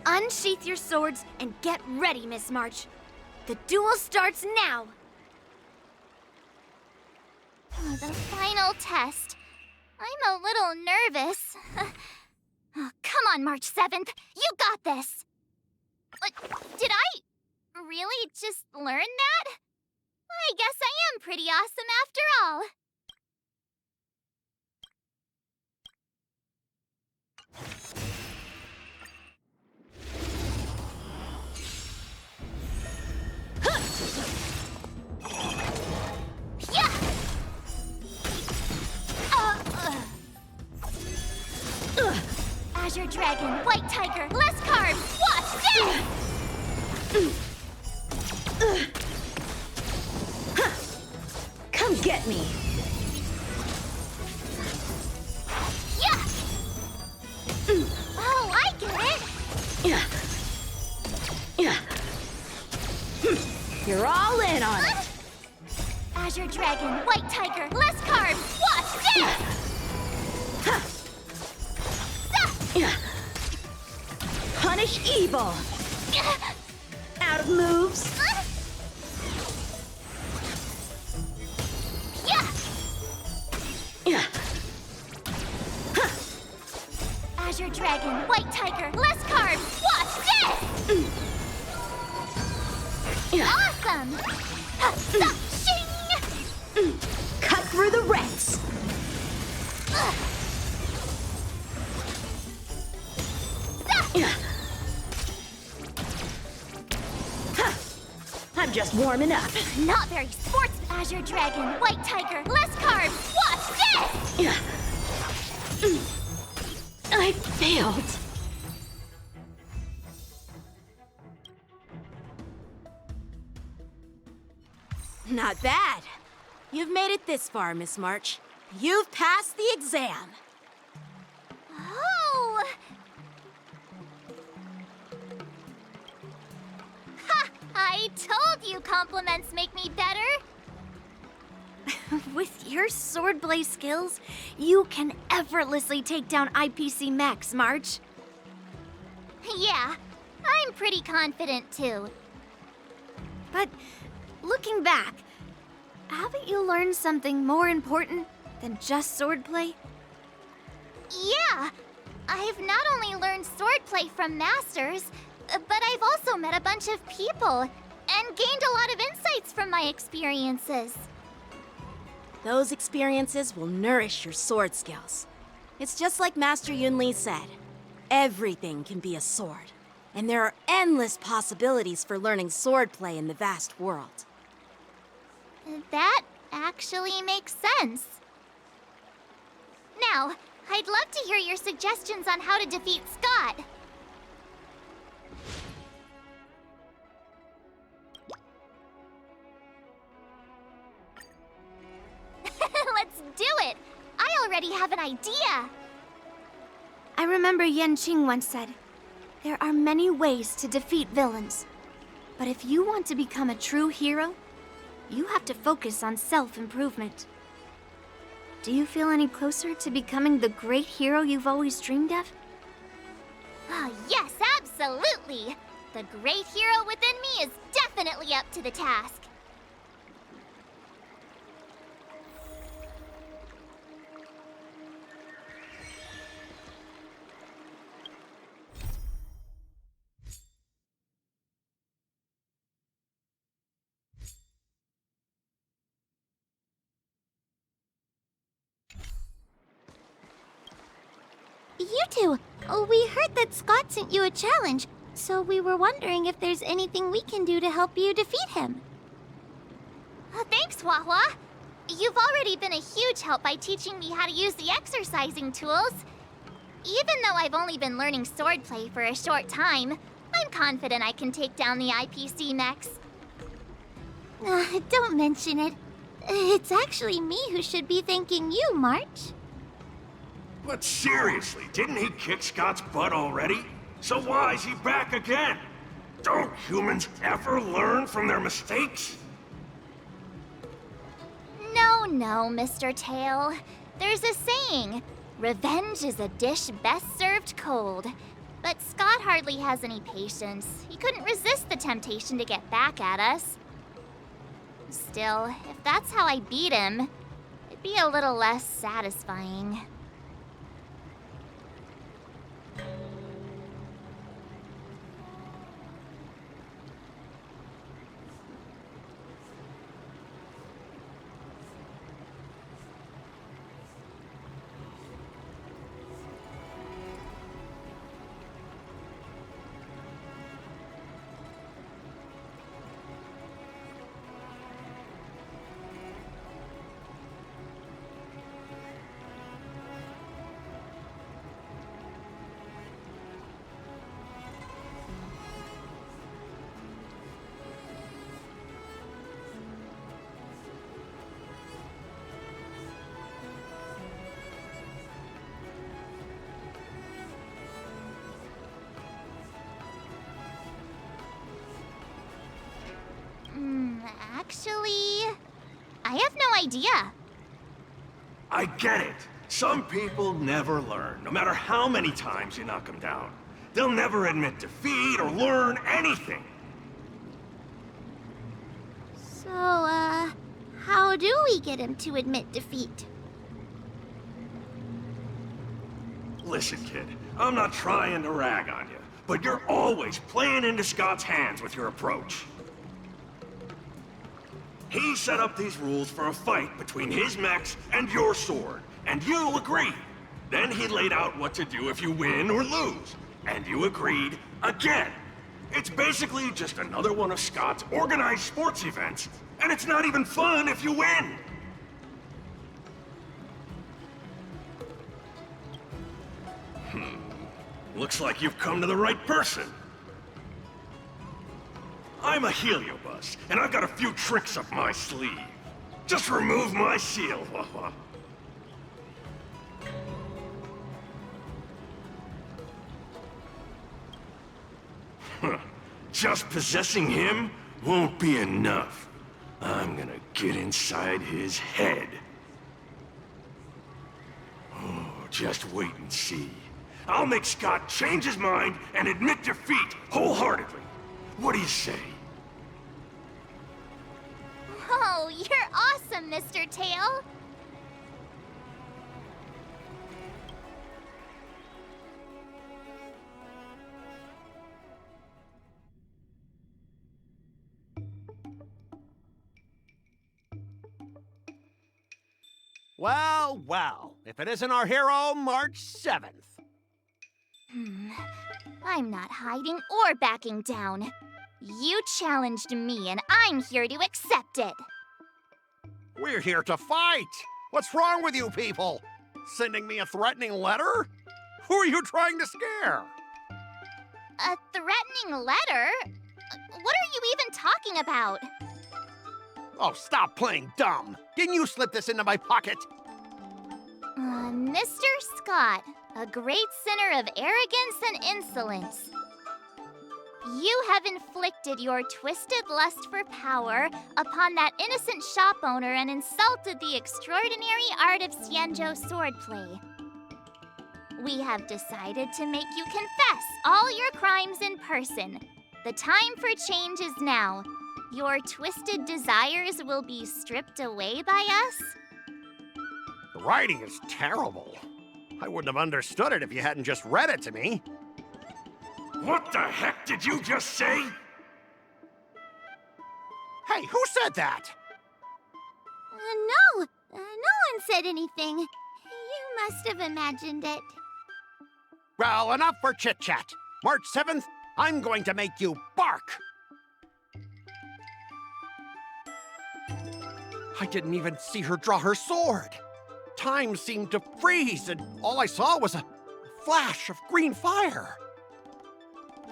Unsheath your swords and get ready, Miss March. The duel starts now! The final test. I'm a little nervous. Oh, come on, March 7th. You got this! Did I really just learn that? I guess I am pretty awesome after all. Azure Dragon, White Tiger, less carbs, watch this! Come get me! Yeah! Oh, I get it! You're all in on it! Azure Dragon, White Tiger, less carbs, watch this! Punish evil! Out of moves! Azure Dragon, White Tiger, less carbs, watch this! Awesome! Shing! Cut through the ranks! I'm just warming up. Not very sports. Azure Dragon, White Tiger, less carbs, watch this! I failed. Not bad. You've made it this far, Miss March. You've passed the exam. Oh! Ha! I told you compliments make me better. With your swordplay skills, you can effortlessly take down IPC Max, March. Yeah, I'm pretty confident too. But looking back, haven't you learned something more important than just swordplay? Yeah, I've not only learned swordplay from masters, but I've also met a bunch of people and gained a lot of insights from my experiences. Those experiences will nourish your sword skills. It's just like Master Yuanli said. Everything can be a sword. And there are endless possibilities for learning swordplay in the vast world. That actually makes sense. Now, I'd love to hear your suggestions on how to defeat Scott. already have an idea! I remember Яньцina once said, "There are many ways to defeat villains. But if you want to become a true hero, you have to focus on self-improvement." Do you feel any closer to becoming the great hero you've always dreamed of? Ah, yes, absolutely! The great hero within me is definitely up to the task. You two, we heard that Scott sent you a challenge, so we were wondering if there's anything we can do to help you defeat him. Thanks, Hua. You've already been a huge help by teaching me how to use the exercising tools. Even though I've only been learning swordplay for a short time, I'm confident I can take down the IPC mechs. Don't mention it. It's actually me who should be thanking you, March. But seriously, didn't he kick Scott's butt already? So why is he back again? Don't humans ever learn from their mistakes? No, Mr. Tail. There's a saying, revenge is a dish best served cold. But Scott hardly has any patience. He couldn't resist the temptation to get back at us. Still, if that's how I beat him, it'd be a little less satisfying. Actually, I have no idea. I get it. Some people never learn, no matter how many times you knock them down. They'll never admit defeat or learn anything. So, how do we get him to admit defeat? Listen, kid, I'm not trying to rag on you, but you're always playing into Scott's hands with your approach. He set up these rules for a fight between his mechs and your sword, and you agreed. Then he laid out what to do if you win or lose, and you agreed again. It's basically just another one of Scott's organized sports events, and it's not even fun if you win. Looks like you've come to the right person. I'm a Heliobus, and I've got a few tricks up my sleeve. Just remove my seal, Wawa. Just possessing him won't be enough. I'm gonna get inside his head. Oh, just wait and see. I'll make Scott change his mind and admit defeat wholeheartedly. What do you say? Oh, you're awesome, Mr. Tail. Well, if it isn't our hero, March 7th. I'm not hiding or backing down. You challenged me, and I'm here to accept it. We're here to fight. What's wrong with you people? Sending me a threatening letter? Who are you trying to scare? A threatening letter? What are you even talking about? Oh, stop playing dumb. Didn't you slip this into my pocket? Scott, a great sinner of arrogance and insolence. You have inflicted your twisted lust for power upon that innocent shop owner and insulted the extraordinary art of Xianzhou swordplay. We have decided to make you confess all your crimes in person. The time for change is now. Your twisted desires will be stripped away by us. The writing is terrible. I wouldn't have understood it if you hadn't just read it to me. What the heck did you just say? Hey, who said that? No one said anything. You must have imagined it. Well, enough for chit-chat. March 7th, I'm going to make you bark. I didn't even see her draw her sword. Time seemed to freeze, and all I saw was a flash of green fire.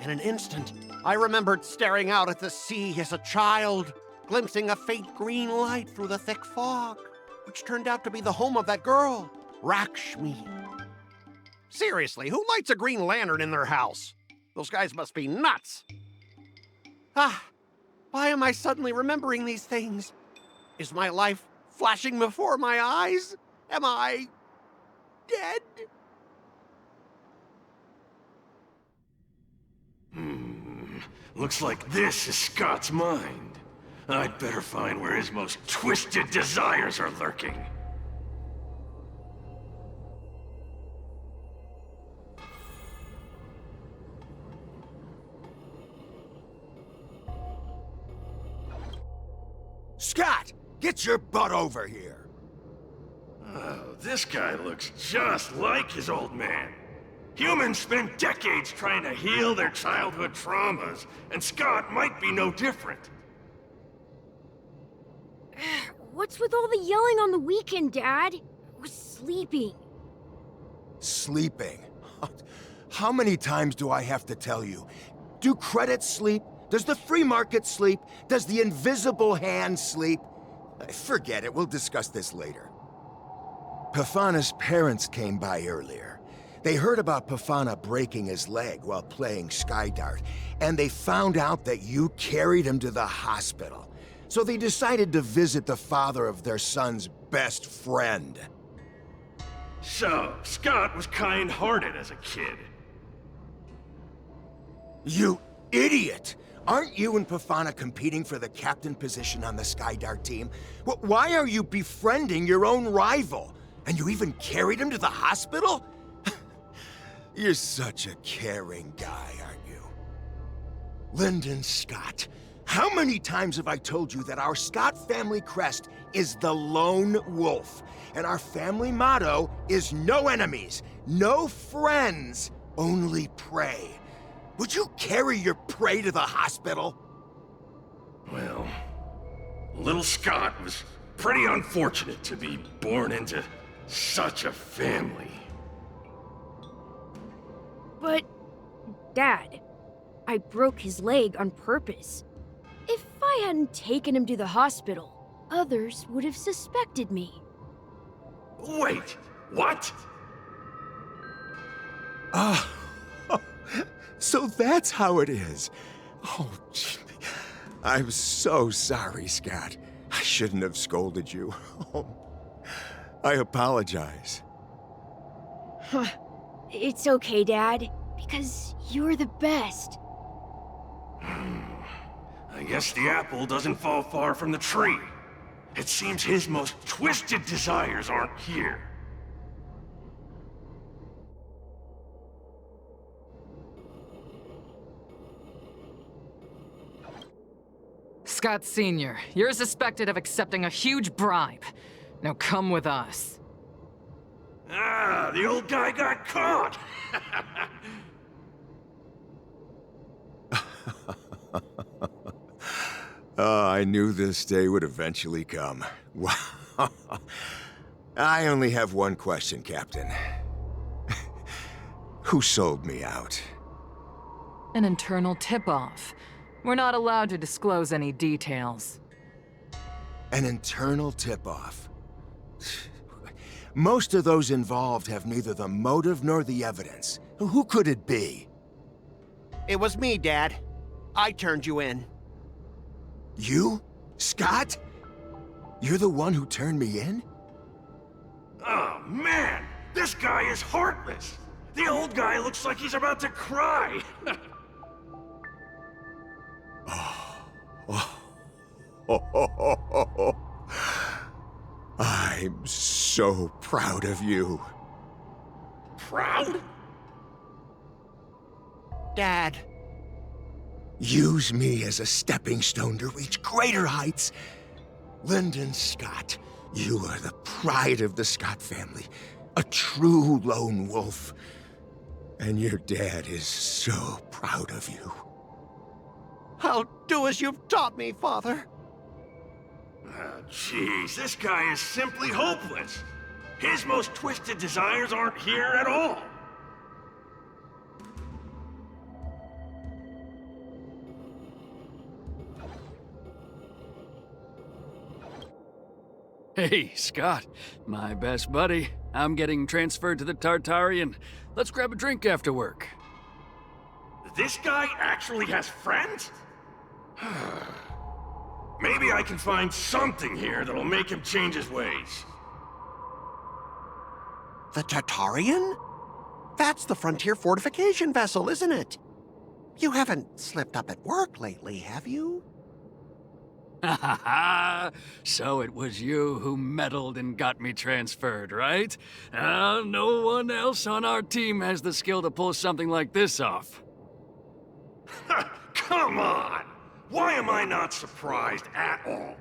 In an instant, I remembered staring out at the sea as a child, glimpsing a faint green light through the thick fog, which turned out to be the home of that girl, Rakshmi. Seriously, who lights a green lantern in their house? Those guys must be nuts. Why am I suddenly remembering these things? Is my life flashing before my eyes? Am I dead? Looks like this is Scott's mind. I'd better find where his most twisted desires are lurking. Scott, get your butt over here. Oh, this guy looks just like his old man. Humans spend decades trying to heal their childhood traumas, and Scott might be no different. What's with all the yelling on the weekend, Dad? We're sleeping. Sleeping? How many times do I have to tell you? Do credits sleep? Does the free market sleep? Does the invisible hand sleep? Forget it, we'll discuss this later. Pafana's parents came by earlier. They heard about Pafana breaking his leg while playing Skydart, and they found out that you carried him to the hospital. So they decided to visit the father of their son's best friend. So, Scott was kind-hearted as a kid. You idiot! Aren't you and Pafana competing for the captain position on the Skydart team? Why are you befriending your own rival? And you even carried him to the hospital? You're such a caring guy, aren't you? Lyndon Scott, how many times have I told you that our Scott family crest is the Lone Wolf, and our family motto is no enemies, no friends, only prey. Would you carry your prey to the hospital? Well, little Scott was pretty unfortunate to be born into such a family. But, Dad, I broke his leg on purpose. If I hadn't taken him to the hospital, others would have suspected me. Wait, what? So that's how it is. Oh, gee. I'm so sorry, Scott. I shouldn't have scolded you. Oh, I apologize. It's okay, Dad, because you're the best. I guess the apple doesn't fall far from the tree. It seems his most twisted desires aren't here. Scott Sr., you're suspected of accepting a huge bribe. Now come with us. Ah, the old guy got caught! I knew this day would eventually come. Wow. I only have one question, Captain. Who sold me out? An internal tip-off. We're not allowed to disclose any details. An internal tip-off. Most of those involved have neither the motive nor the evidence. Who could it be? It was me, Dad. I turned you in. You? Scott? You're the one who turned me in? Oh, man! This guy is heartless! The old guy looks like he's about to cry! I'm so proud of you. Proud? Dad. Use me as a stepping stone to reach greater heights. Lyndon Scott, you are the pride of the Scott family. A true lone wolf. And your dad is so proud of you. I'll do as you've taught me, Father. Jeez, this guy is simply hopeless. His most twisted desires aren't here at all. Hey, Scott, my best buddy. I'm getting transferred to the Tartarian. Let's grab a drink after work. This guy actually has friends? Maybe I can find something here that'll make him change his ways. The Tartarian? That's the frontier fortification vessel, isn't it? You haven't slipped up at work lately, have you? Ha ha ha! So it was you who meddled and got me transferred, right? No one else on our team has the skill to pull something like this off. Come on! Why am I not surprised at all?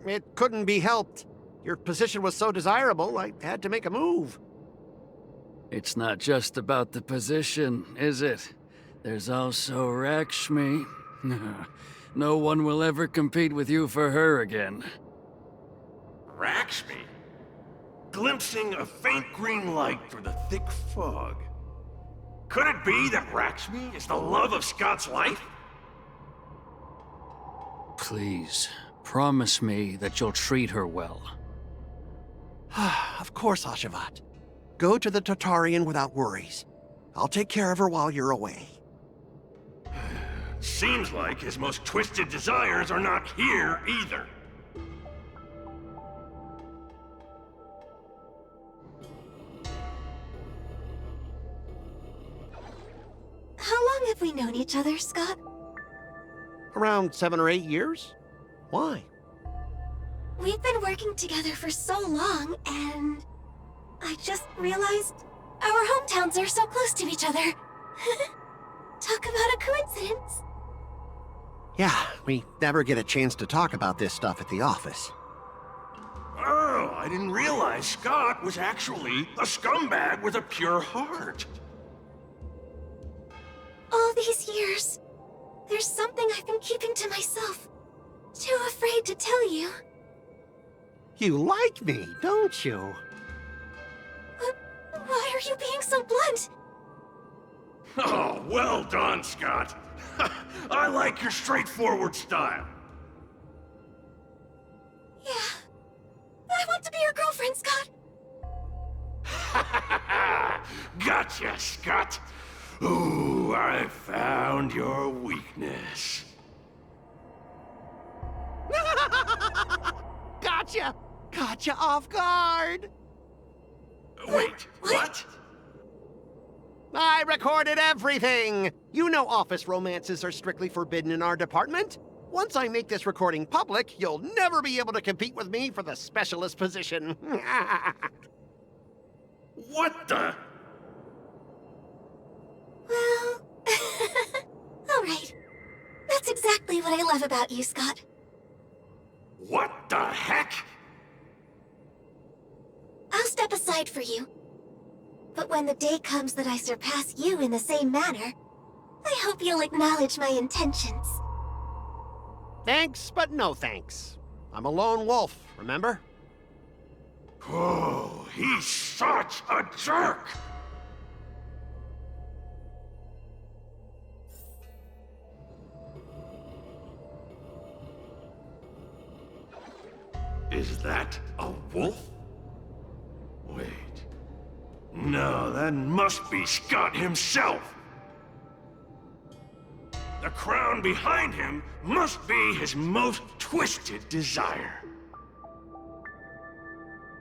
It couldn't be helped. Your position was so desirable, I had to make a move. It's not just about the position, is it? There's also Rakshmi. No one will ever compete with you for her again. Rakshmi? Glimpsing a faint green light through the thick fog. Could it be that Rakshmi is the love of Scott's life? Please, promise me that you'll treat her well. Of course, Ashavat. Go to the Tartarian without worries. I'll take care of her while you're away. Seems like his most twisted desires are not here either. How long have we known each other, Scott? Around 7 or 8 years? Why? We've been working together for so long, and I just realized our hometowns are so close to each other. Talk about a coincidence. Yeah, we never get a chance to talk about this stuff at the office. Oh, I didn't realize Scott was actually a scumbag with a pure heart. All these years, there's something I've been keeping to myself. Too afraid to tell you. You like me, don't you? Why are you being so blunt? Oh, well done, Scott. I like your straightforward style. Yeah. I want to be your girlfriend, Scott. Gotcha, Scott. Ooh, I found your weakness. Gotcha! Gotcha off guard! Wait, what? I recorded everything! You know office romances are strictly forbidden in our department. Once I make this recording public, you'll never be able to compete with me for the specialist position. What the? Well... Alright. That's exactly what I love about you, Scott. What the heck? I'll step aside for you. But when the day comes that I surpass you in the same manner, I hope you'll acknowledge my intentions. Thanks, but no thanks. I'm a lone wolf, remember? Oh, he's such a jerk! Is that a wolf? Wait. No, that must be Scott himself. The crown behind him must be his most twisted desire.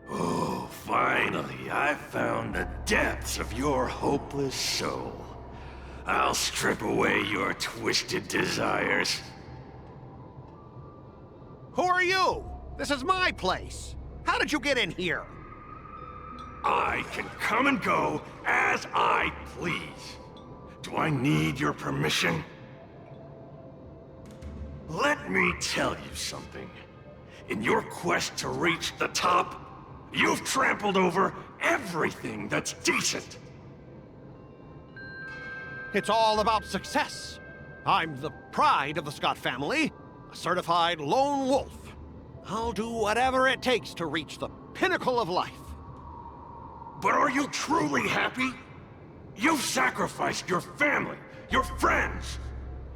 Oh, finally, I found the depths of your hopeless soul. I'll strip away your twisted desires. Who are you? This is my place. How did you get in here? I can come and go as I please. Do I need your permission? Let me tell you something. In your quest to reach the top, you've trampled over everything that's decent. It's all about success. I'm the pride of the Scott family, a certified lone wolf. I'll do whatever it takes to reach the pinnacle of life. But are you truly happy? You've sacrificed your family, your friends,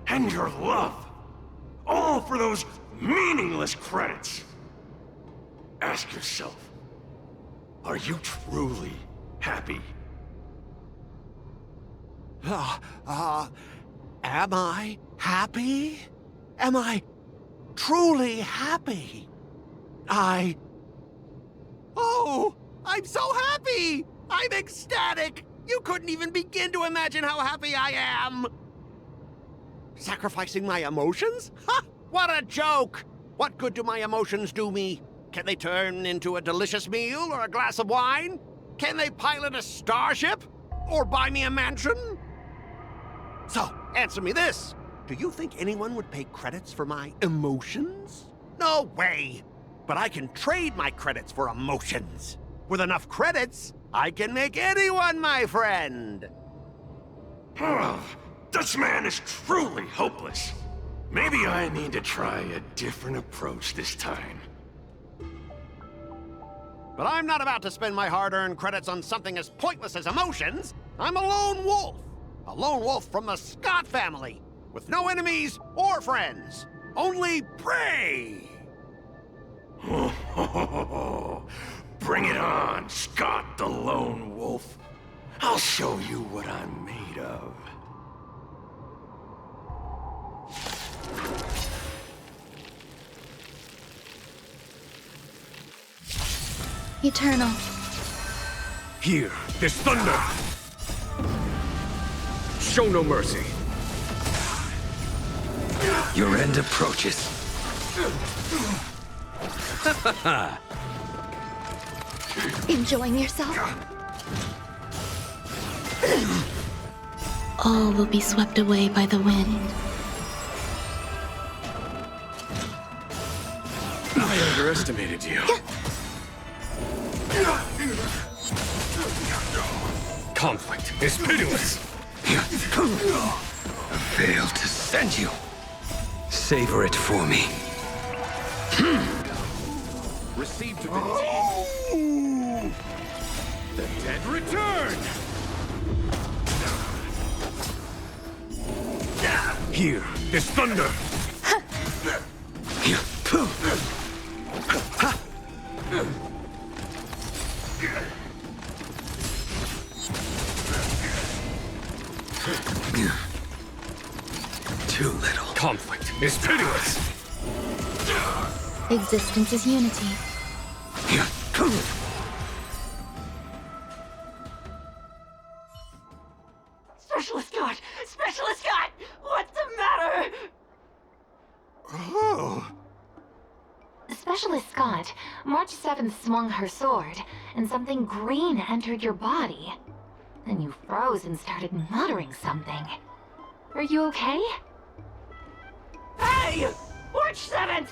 and your love. All for those meaningless credits. Ask yourself, are you truly happy? Am I happy? Am I truly happy? Oh, I'm so happy! I'm ecstatic! You couldn't even begin to imagine how happy I am! Sacrificing my emotions? Ha! What a joke! What good do my emotions do me? Can they turn into a delicious meal or a glass of wine? Can they pilot a starship? Or buy me a mansion? So, answer me this. Do you think anyone would pay credits for my emotions? No way! But I can trade my credits for emotions. With enough credits, I can make anyone my friend. This man is truly hopeless. Maybe I need to try a different approach this time. But I'm not about to spend my hard-earned credits on something as pointless as emotions. I'm a lone wolf. A lone wolf from the Scott family, with no enemies or friends. Only prey! Bring it on, Scott the Lone Wolf. I'll show you what I'm made of. Eternal. Here, there's thunder! Show no mercy. Your end approaches. Enjoying yourself? All will be swept away by the wind. I underestimated you. Conflict is pitiless. I failed to send you. Savor it for me. Receive divinity. The dead return. Here, there's thunder. Too little. Conflict is pitiless. Existence is unity. Specialist Scott! Specialist Scott! What's the matter? Oh. Specialist Scott, March 7th swung her sword, and something green entered your body. Then you froze and started muttering something. Are you okay? Hey! March 7th!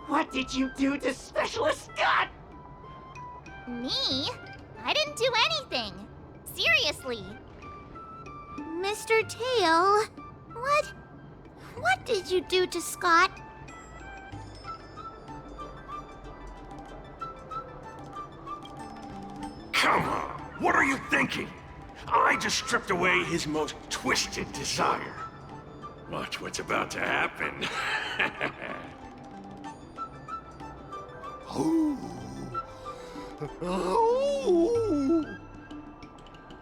What did you do to Specialist Scott? Me? I didn't do anything. Seriously. Mr. Tail, what did you do to Scott? Come on, what are you thinking? I just stripped away his most twisted desire. Watch what's about to happen. Ooh,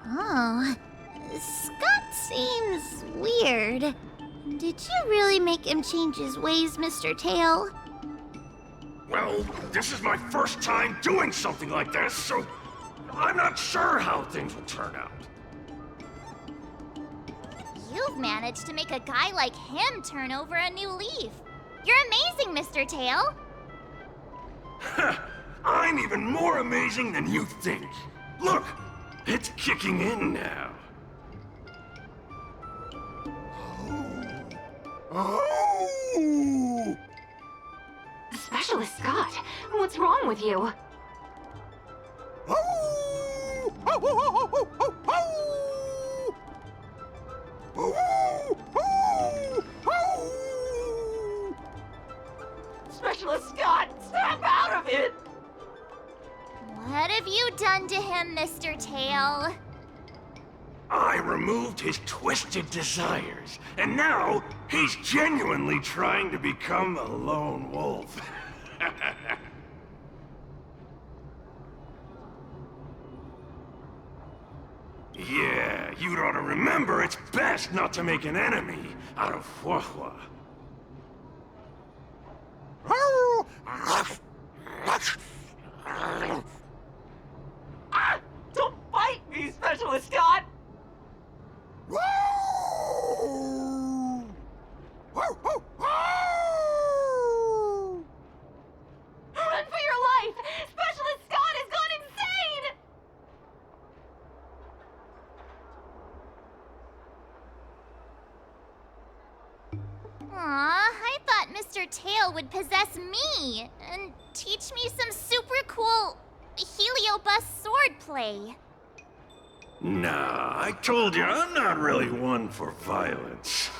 Oh, Scott seems weird. Did you really make him change his ways, Mr. Tail? Well, this is my first time doing something like this, so I'm not sure how things will turn out. You've managed to make a guy like him turn over a new leaf. You're amazing, Mr. Tail. I'm even more amazing than you think. Look, it's kicking in now. Oh! Specialist Scott, what's wrong with you? Specialist Scott, snap out of it! What have you done to him, Mr. Tail? I removed his twisted desires, and now he's genuinely trying to become a lone wolf. Yeah, you'd ought to remember it's best not to make an enemy out of Huahua. Don't bite me, Specialist Scott! Run for your life! Specialist Scott has gone insane! Aw, I thought Mr. Tail would possess me and teach me some super cool heliobus swordplay. Nah, I told you I'm not really one for violence.